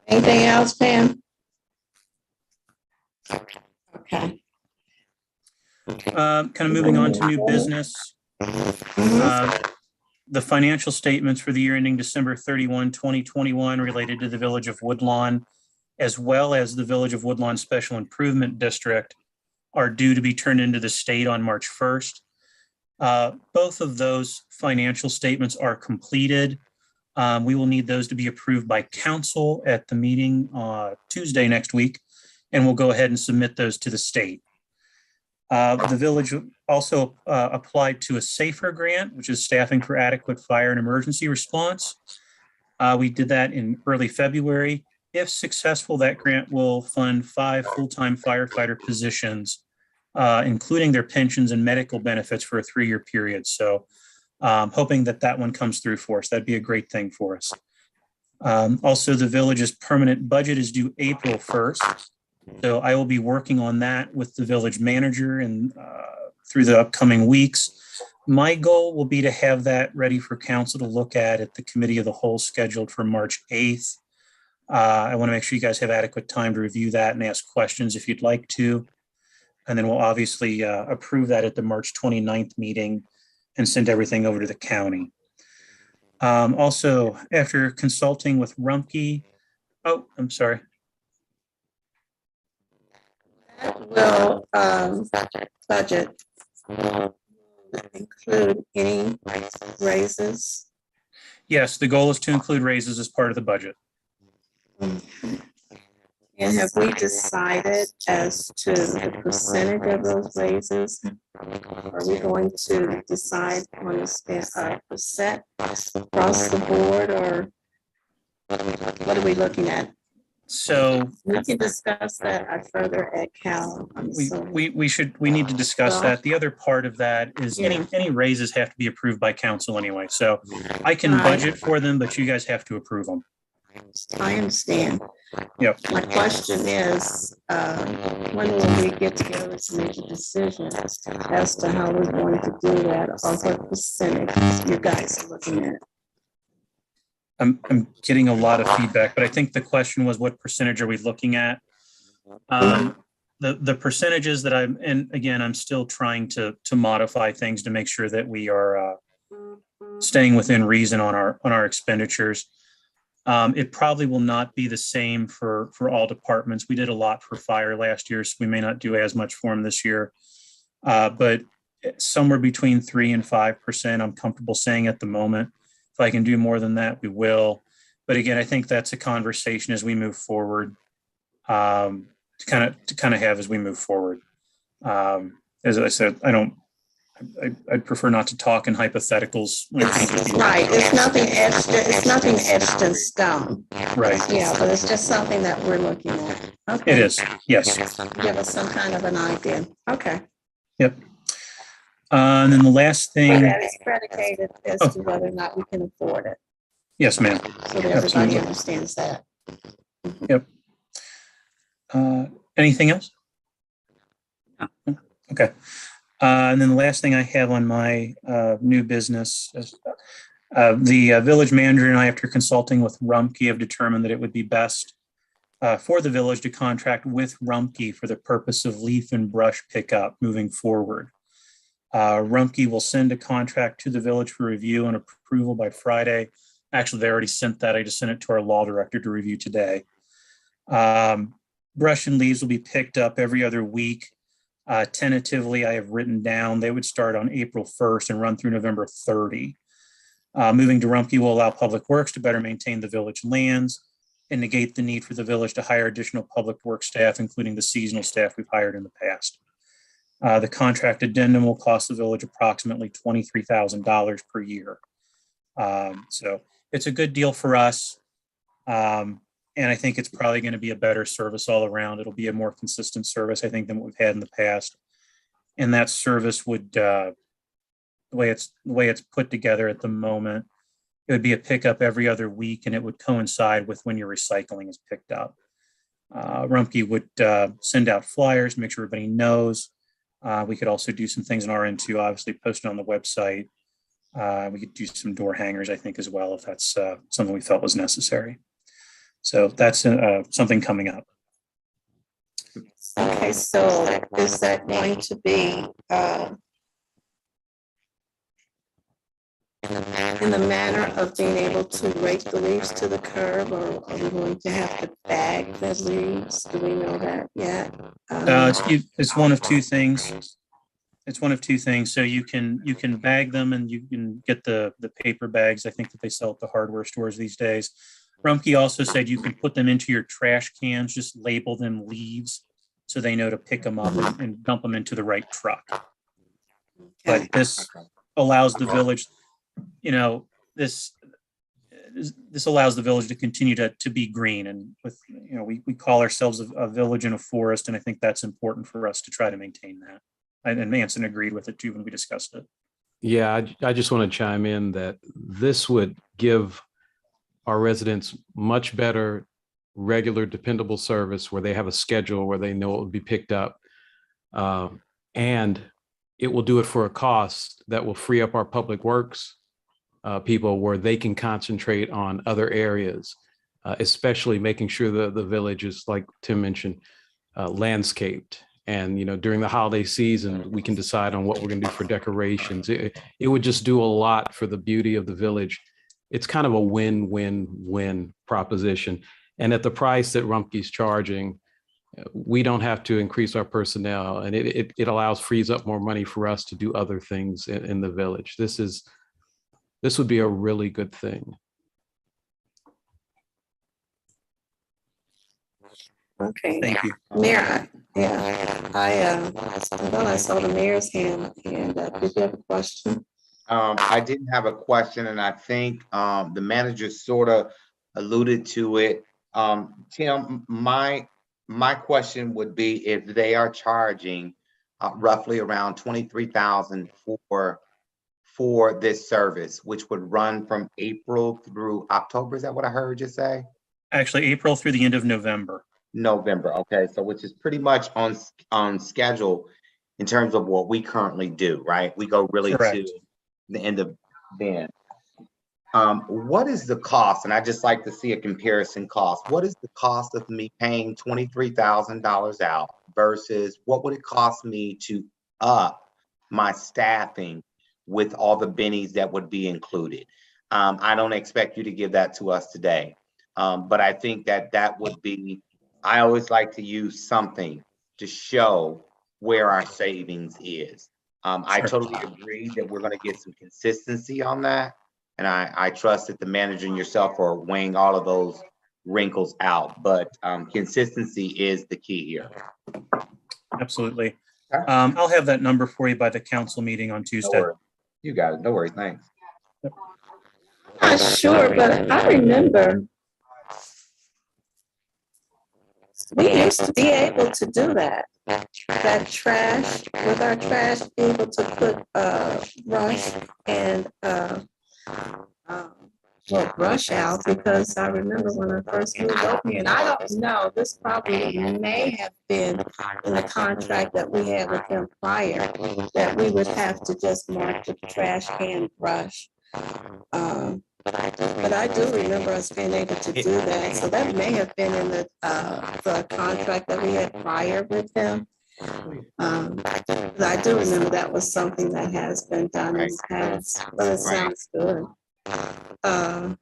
Speaker 6: Anything else, Pam? Okay.
Speaker 3: Kind of moving on to new business. The financial statements for the year ending December 31, 2021 related to the Village of Woodlawn, as well as the Village of Woodlawn Special Improvement District, are due to be turned into the state on March 1st. Both of those financial statements are completed. We will need those to be approved by council at the meeting Tuesday next week, and we'll go ahead and submit those to the state. The village also applied to a SAFER grant, which is Staffing for Adequate Fire and Emergency Response. We did that in early February. If successful, that grant will fund 5 full-time firefighter positions, including their pensions and medical benefits for a 3-year period. So hoping that one comes through for us. That'd be a great thing for us. Also, the village's permanent budget is due April 1st. So I will be working on that with the village manager and through the upcoming weeks. My goal will be to have that ready for council to look at the committee of the whole scheduled for March 8th. I want to make sure you guys have adequate time to review that and ask questions if you'd like to. And then we'll obviously approve that at the March 29th meeting and send everything over to the county. Also, after consulting with Rumpke, oh, I'm sorry.
Speaker 6: Will budget include any raises?
Speaker 3: Yes, the goal is to include raises as part of the budget.
Speaker 6: And have we decided as to the percentage of those raises? Are we going to decide on a percent across the board, or what are we looking at?
Speaker 3: So
Speaker 6: We can discuss that further at Cal.
Speaker 3: we need to discuss that. The other part of that is any raises have to be approved by council anyway. So I can budget for them, but you guys have to approve them.
Speaker 6: I understand.
Speaker 3: Yep.
Speaker 6: My question is, when will we get together to make a decision as to how we're going to do that, or what percentage you guys are looking at?
Speaker 3: I'm getting a lot of feedback, but I think the question was, what percentage are we looking at? The percentages that I'm still trying to modify things to make sure that we are staying within reason on our expenditures. It probably will not be the same for all departments. We did a lot for fire last year, so we may not do as much for them this year. But somewhere between 3 and 5%, I'm comfortable saying at the moment. If I can do more than that, we will. But again, I think that's a conversation as we move forward, to kind of have as we move forward. As I said, I'd prefer not to talk in hypotheticals.
Speaker 6: Right, it's nothing etched in stone.
Speaker 3: Right.
Speaker 6: Yeah, but it's just something that we're looking at. Okay.
Speaker 3: It is, yes.
Speaker 6: Give us some kind of an idea. Okay.
Speaker 3: Yep. And then the last thing.
Speaker 6: That is predicated as to whether or not we can afford it,
Speaker 3: Yes, ma'am.
Speaker 6: so that everybody
Speaker 3: Absolutely.
Speaker 6: understands that.
Speaker 3: Yep. Anything else? Okay. And then the last thing I have on my new business is the village manager and I, after consulting with Rumpke, have determined that it would be best for the village to contract with Rumpke for the purpose of leaf and brush pickup moving forward. Rumpke will send a contract to the village for review and approval by Friday, Actually, they already sent that. I just sent it to our law director to review today. Brush and leaves will be picked up every other week. Tentatively, I have written down they would start on April 1st and run through November 30. Moving to Rumpke will allow Public Works to better maintain the village lands and negate the need for the village to hire additional public works staff, including the seasonal staff we've hired in the past. The contract addendum will cost the village approximately $23,000 per year. So it's a good deal for us. And I think it's probably going to be a better service all around. It'll be a more consistent service, I think, than what we've had in the past. And that service would, the way it's put together at the moment, it would be a pickup every other week, and it would coincide with when your recycling is picked up. Rumpke would send out flyers, make sure everybody knows. We could also do some things on our end too, obviously post it on the website. We could do some door hangers, I think, as well, if that's something we felt was necessary. So that's something coming up.
Speaker 6: Okay, so is that going to be in the manner of being able to rake the leaves to the curb, or are we going to have to bag the leaves? Do we know that yet?
Speaker 3: It's one of two things. It's one of two things. So you can bag them, and you can get the paper bags, I think, that they sell at the hardware stores these days. Rumpke also said you can put them into your trash cans, just label them leaves so they know to pick them up and dump them into the right truck. But this allows the village, this allows the village to continue to be green. And with, we call ourselves a village and a forest, and I think that's important for us to try to maintain that. And Manson agreed with it too when we discussed it.
Speaker 10: Yeah, I just want to chime in that this would give our residents much better, regular, dependable service where they have a schedule where they know it will be picked up. And it will do it for a cost that will free up our public works people where they can concentrate on other areas, especially making sure that the village is, like Tim mentioned, landscaped. And, during the holiday season, we can decide on what we're going to do for decorations. It would just do a lot for the beauty of the village. It's kind of a win-win-win proposition. And at the price that Rumpke's charging, we don't have to increase our personnel, and it frees up more money for us to do other things in the village. This would be a really good thing.
Speaker 6: Okay.
Speaker 3: Thank you.
Speaker 6: Mayor, I thought I saw the mayor's hand, and did you have a question?
Speaker 2: I didn't have a question, and I think the manager sort of alluded to it. Tim, my question would be if they are charging roughly around $23,000 for this service, which would run from April through October. Is that what I heard you say?
Speaker 3: Actually, April through the end of November.
Speaker 2: November. Okay, so which is pretty much on schedule in terms of what we currently do, right? We go really
Speaker 3: Correct.
Speaker 2: to the end of then. What is the cost? And I just like to see a comparison cost. What is the cost of me paying $23,000 out versus what would it cost me to up my staffing with all the bennies that would be included? I don't expect you to give that to us today, but I think that would be, I always like to use something to show where our savings is. I totally agree that we're going to get some consistency on that. And I trust that the manager and yourself are weighing all of those wrinkles out, but consistency is the key here.
Speaker 3: Absolutely.
Speaker 2: Okay.
Speaker 3: I'll have that number for you by the council meeting on Tuesday.
Speaker 2: No worries. You got it. No worries. Thanks.
Speaker 6: Not sure, but I remember we used to be able to do that. That trash, with our trash, be able to put brush and brush out, because I remember when I first moved over here, and I don't know, this probably may have been in the contract that we had with them prior, that we would have to just mark the trash can brush. But I do remember us being able to do that. So that may have been in the contract that we had prior with them. I do remember that was something that has been done in the past, but it sounds good. And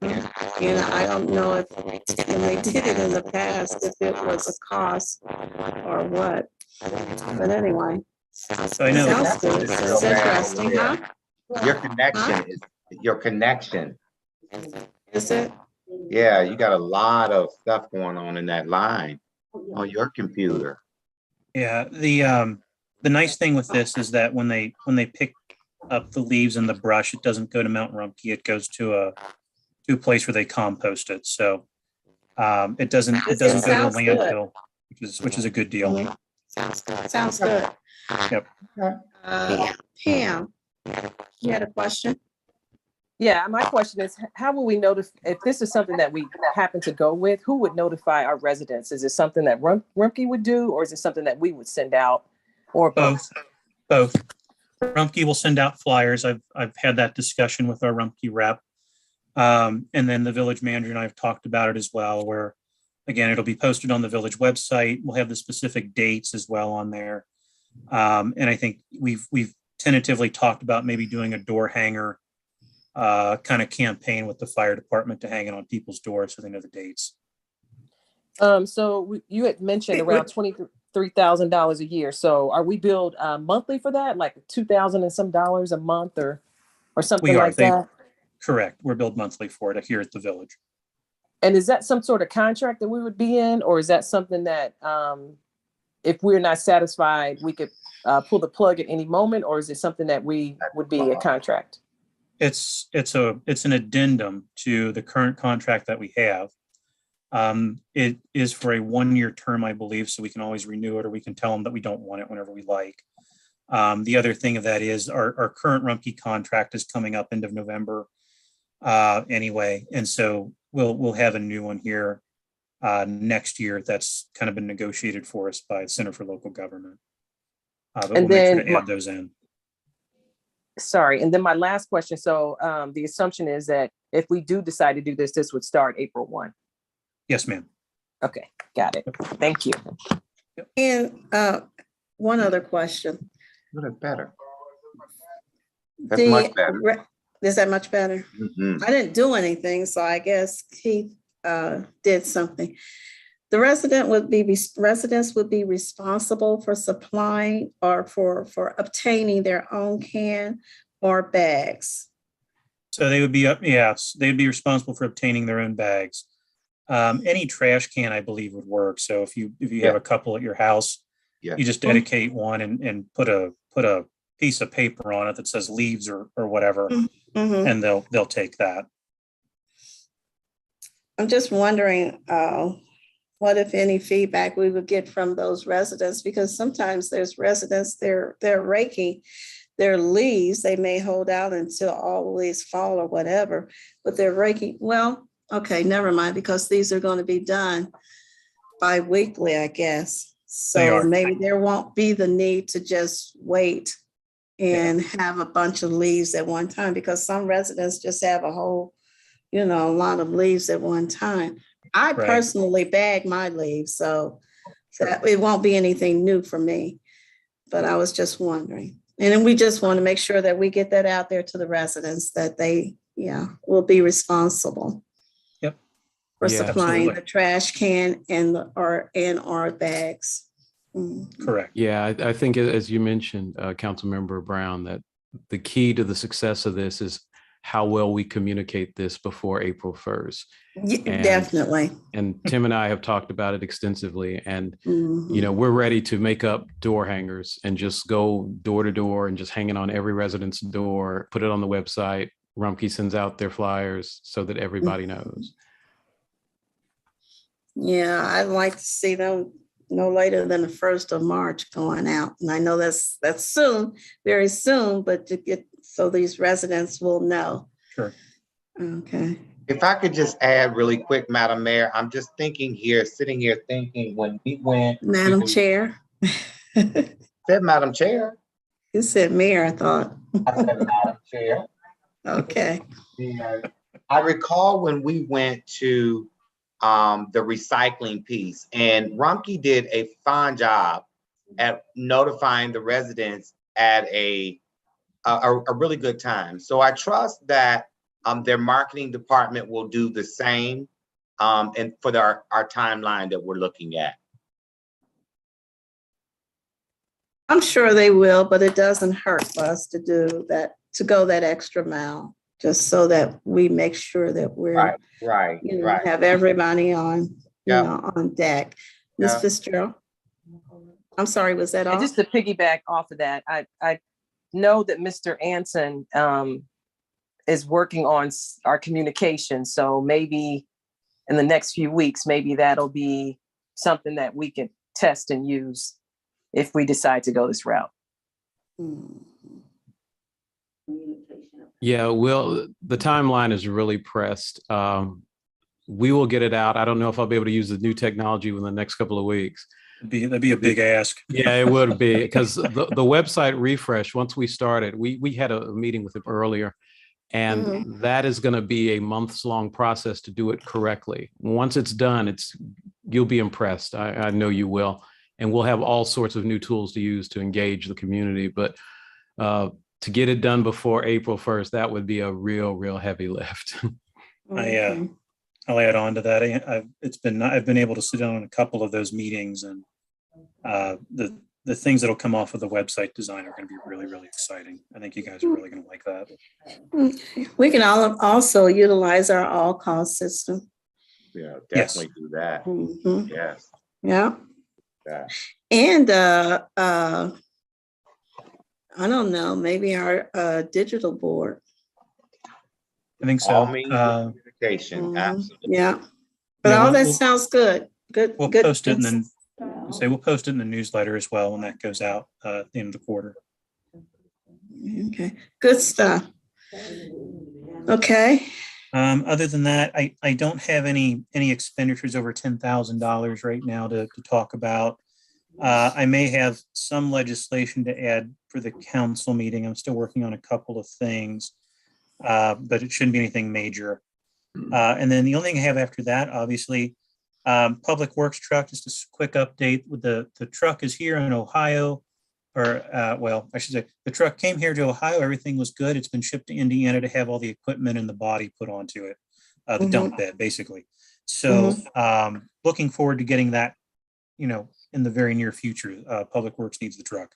Speaker 6: I don't know if, when they did it in the past, if it was a cost or what. But anyway.
Speaker 3: So I know.
Speaker 6: Sounds good. It's interesting, huh?
Speaker 2: Your connection.
Speaker 6: Is it?
Speaker 2: Yeah, you got a lot of stuff going on in that line on your computer.
Speaker 3: Yeah, the nice thing with this is that when they pick up the leaves and the brush, it doesn't go to Mount Rumpke. It goes to a place where they compost it. So it doesn't go to the
Speaker 6: Sounds good.
Speaker 3: landfill, which is a good deal.
Speaker 6: Mhm. Sounds good.
Speaker 3: Yep.
Speaker 6: Pam, you had a question?
Speaker 8: Yeah, my question is, how will we notify, if this is something that we happen to go with, who would notify our residents? Is it something that Rumpke would do, or is it something that we would send out, or both?
Speaker 3: Both. Rumpke will send out flyers. I've had that discussion with our Rumpke rep. And then the village manager and I have talked about it as well, where again, it'll be posted on the village website. We'll have the specific dates as well on there. And I think we've tentatively talked about maybe doing a door hanger kind of campaign with the fire department to hang it on people's doors so they know the dates.
Speaker 8: So you had mentioned around $23,000 a year. So are we billed monthly for that, like $2,000 and some dollars a month, or something like that?
Speaker 3: Correct. We're billed monthly for it here at the village.
Speaker 8: And is that some sort of contract that we would be in, or is that something that if we're not satisfied, we could pull the plug at any moment, or is it something that we would be a contract?
Speaker 3: It's an addendum to the current contract that we have. It is for a 1-year term, I believe, so we can always renew it, or we can tell them that we don't want it whenever we like. The other thing of that is our current Rumpke contract is coming up end of November anyway, and so we'll have a new one here next year that's kind of been negotiated for us by the Center for Local Government. But we'll make sure to add those in.
Speaker 8: Sorry, and then my last question. So the assumption is that if we do decide to do this, this would start April 1.
Speaker 3: Yes, ma'am.
Speaker 8: Okay, got it. Thank you.
Speaker 6: And one other question.
Speaker 2: That's better. That's much better.
Speaker 6: Is that much better?
Speaker 2: Mhm.
Speaker 6: I didn't do anything, so I guess Keith did something. The residents would be responsible for supplying or for obtaining their own can or bags.
Speaker 3: So they would be they'd be responsible for obtaining their own bags. Any trash can, I believe, would work. So if you have a couple at your house, you just dedicate one and put a piece of paper on it that says leaves or whatever, and they'll take that.
Speaker 6: I'm just wondering, what, if any, feedback we would get from those residents, because sometimes there's residents, they're raking their leaves. They may hold out until all the leaves fall or whatever, but they're raking. Well, okay, never mind, because these are going to be done bi-weekly, I guess. So maybe there won't be the need to just wait and have a bunch of leaves at one time, because some residents just have a whole, a lot of leaves at one time. I personally bag my leaves, so it won't be anything new for me, but I was just wondering. And then we just want to make sure that we get that out there to the residents, that they, will be responsible for supplying the trash can and our bags.
Speaker 3: Correct.
Speaker 10: Yeah, I think as you mentioned, Councilmember Brown, that the key to the success of this is how well we communicate this before April 1st.
Speaker 6: Definitely.
Speaker 10: And Tim and I have talked about it extensively, and we're ready to make up door hangers and just go door to door and just hang it on every resident's door, put it on the website. Rumpke sends out their flyers so that everybody knows.
Speaker 6: Yeah, I'd like to see them no later than the 1st of March going out. And I know that's soon, very soon, but to get, so these residents will know.
Speaker 3: Sure.
Speaker 6: Okay.
Speaker 2: If I could just add really quick, Madam Mayor, I'm just sitting here thinking when we went.
Speaker 6: Madam Chair.
Speaker 2: Said Madam Chair.
Speaker 6: You said Mayor, I thought.
Speaker 2: I said Madam Chair.
Speaker 6: Okay.
Speaker 2: I recall when we went to the recycling piece, and Rumpke did a fine job at notifying the residents at a really good time. So I trust that Their marketing department will do the same, and for our timeline that we're looking at.
Speaker 6: I'm sure they will, but it doesn't hurt for us to do that, to go that extra mile, just so that we make sure that we're,
Speaker 2: Right,
Speaker 6: you know,
Speaker 2: right.
Speaker 6: have everybody on, you
Speaker 2: Yeah.
Speaker 6: know, on deck. Ms.
Speaker 2: Yeah.
Speaker 6: Fitzgerald? I'm sorry, was that all?
Speaker 8: And just to piggyback off of that, I know that Mr. Anson is working on our communication. So maybe in the next few weeks, maybe that'll be something that we can test and use if we decide to go this route.
Speaker 10: Yeah, well, the timeline is really pressed. We will get it out. I don't know if I'll be able to use the new technology within the next couple of weeks.
Speaker 3: That'd be a big ask.
Speaker 10: Yeah, it would be, because the website refresh, once we started, we had a meeting with him earlier, and that is going to be a months-long process to do it correctly. Once it's done, you'll be impressed. I know you will. And we'll have all sorts of new tools to use to engage the community. But to get it done before April 1st, that would be a real heavy lift.
Speaker 3: I'll add on to that. I've been able to sit down on a couple of those meetings, and the things that'll come off of the website design are going to be really exciting. I think you guys are really going to like that.
Speaker 6: We can also utilize our all-call system.
Speaker 2: Yeah, definitely do that.
Speaker 6: Mhm.
Speaker 2: Yes.
Speaker 6: Yeah.
Speaker 2: Yeah.
Speaker 6: And I don't know, maybe our digital board.
Speaker 3: I think so.
Speaker 2: All means of communication. Absolutely.
Speaker 6: Yeah. But
Speaker 3: Yeah,
Speaker 6: all that
Speaker 3: we'll-
Speaker 6: sounds good.
Speaker 3: We'll
Speaker 6: Good.
Speaker 3: post it, and then we'll post it in the newsletter as well when that goes out at the end of the quarter.
Speaker 6: Okay, good stuff. Okay.
Speaker 3: Other than that, I don't have any expenditures over $10,000 right now to talk about. I may have some legislation to add for the council meeting. I'm still working on a couple of things, but it shouldn't be anything major. And then the only thing I have after that, obviously, Public Works truck, just a quick update with the truck is here in Ohio, or well, I should say the truck came here to Ohio. Everything was good. It's been shipped to Indiana to have all the equipment and the body put onto it, the dump bed, basically. So looking forward to getting that, in the very near future. Public Works needs the truck.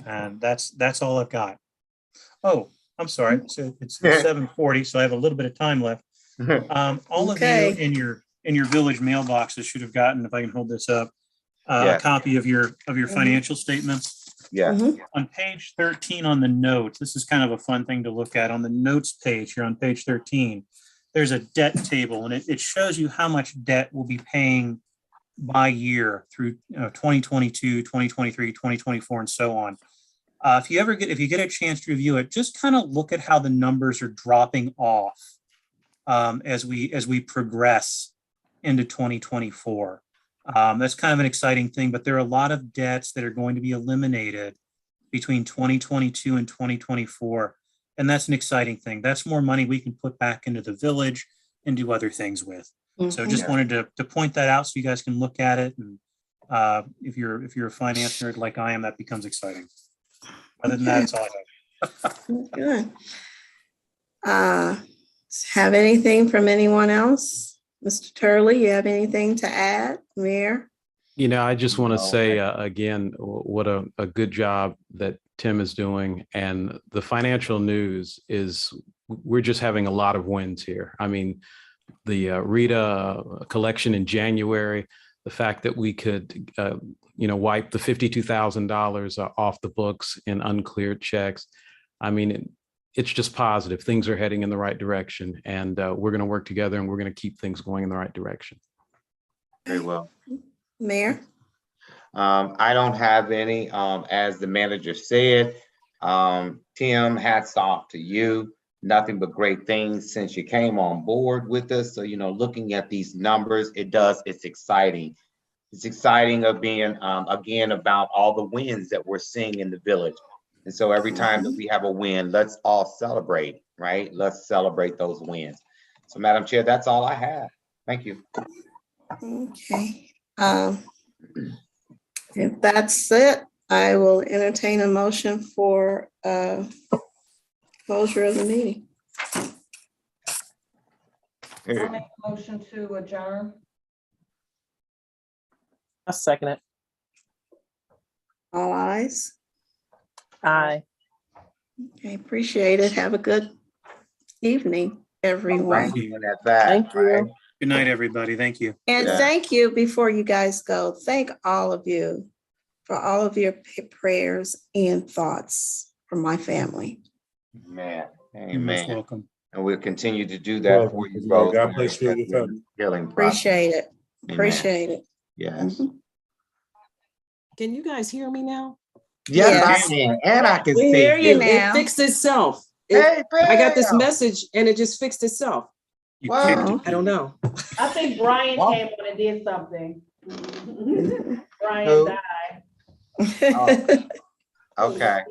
Speaker 3: And that's all I've got. Oh, I'm sorry. So it's 7:40, so I have a little bit of time left. All of you in your village mailboxes should have gotten, if I can hold this up, a copy of your financial statements.
Speaker 2: Yeah.
Speaker 3: On page 13 on the notes, this is kind of a fun thing to look at. On the notes page here on page 13, there's a debt table, and it shows you how much debt we'll be paying by year through 2022, 2023, 2024, and so on. If you get a chance to review it, just kind of look at how the numbers are dropping off as we progress into 2024. That's kind of an exciting thing, but there are a lot of debts that are going to be eliminated between 2022 and 2024. And that's an exciting thing. That's more money we can put back into the village and do other things with. So just wanted to point that out so you guys can look at it. And if you're a finance nerd like I am, that becomes exciting. Other than that, it's all I have.
Speaker 6: Good. Have anything from anyone else? Mr. Turley, you have anything to add? Mayor?
Speaker 10: I just want to say again, what a good job that Tim is doing. And the financial news we're just having a lot of wins here. I mean, the Rita collection in January, the fact that we could, wipe the $52,000 off the books in uncleared checks. I mean, it's just positive. Things are heading in the right direction, and we're going to work together, and we're going to keep things going in the right direction.
Speaker 2: Very well.
Speaker 6: Mayor?
Speaker 2: I don't have any, as the manager said. Tim, hats off to you. Nothing but great things since you came on board with us. So, looking at these numbers, it's exciting. It's exciting of being, again, about all the wins that we're seeing in the village. And so every time that we have a win, let's all celebrate, right? Let's celebrate those wins. So, Madam Chair, that's all I have. Thank you.
Speaker 6: Okay. If that's it, I will entertain a motion for closure of the meeting.
Speaker 1: I'll make a motion to adjourn.
Speaker 8: I second it.
Speaker 6: All eyes.
Speaker 8: Aye.
Speaker 6: Okay, appreciate it. Have a good evening, everyone.
Speaker 2: Right, and at that,
Speaker 8: Thank you.
Speaker 2: right?
Speaker 3: Good night, everybody. Thank you.
Speaker 6: And
Speaker 2: Yeah.
Speaker 6: thank you, before you guys go, thank all of you for all of your prayers and thoughts for my family.
Speaker 2: Man,
Speaker 3: You're most
Speaker 2: amen.
Speaker 3: welcome.
Speaker 2: And we'll continue to do that for you both.
Speaker 9: God bless you and your family.
Speaker 2: Healing process.
Speaker 6: Appreciate it.
Speaker 2: Amen.
Speaker 6: Appreciate it.
Speaker 2: Yes.
Speaker 6: Mhm.
Speaker 13: Can you guys hear me now?
Speaker 2: Yes,
Speaker 6: Yes.
Speaker 2: I can, and I can
Speaker 13: We
Speaker 2: see
Speaker 13: hear you.
Speaker 2: you.
Speaker 6: now.
Speaker 13: It fixed itself.
Speaker 2: Hey,
Speaker 13: I got this
Speaker 2: Bam!
Speaker 13: message and it just fixed itself.
Speaker 3: You
Speaker 2: Wow.
Speaker 3: kicked it.
Speaker 13: I don't know.
Speaker 7: I think Brian
Speaker 2: Wow.
Speaker 7: came on and did something.
Speaker 2: Who?
Speaker 7: Brian died.
Speaker 2: Okay.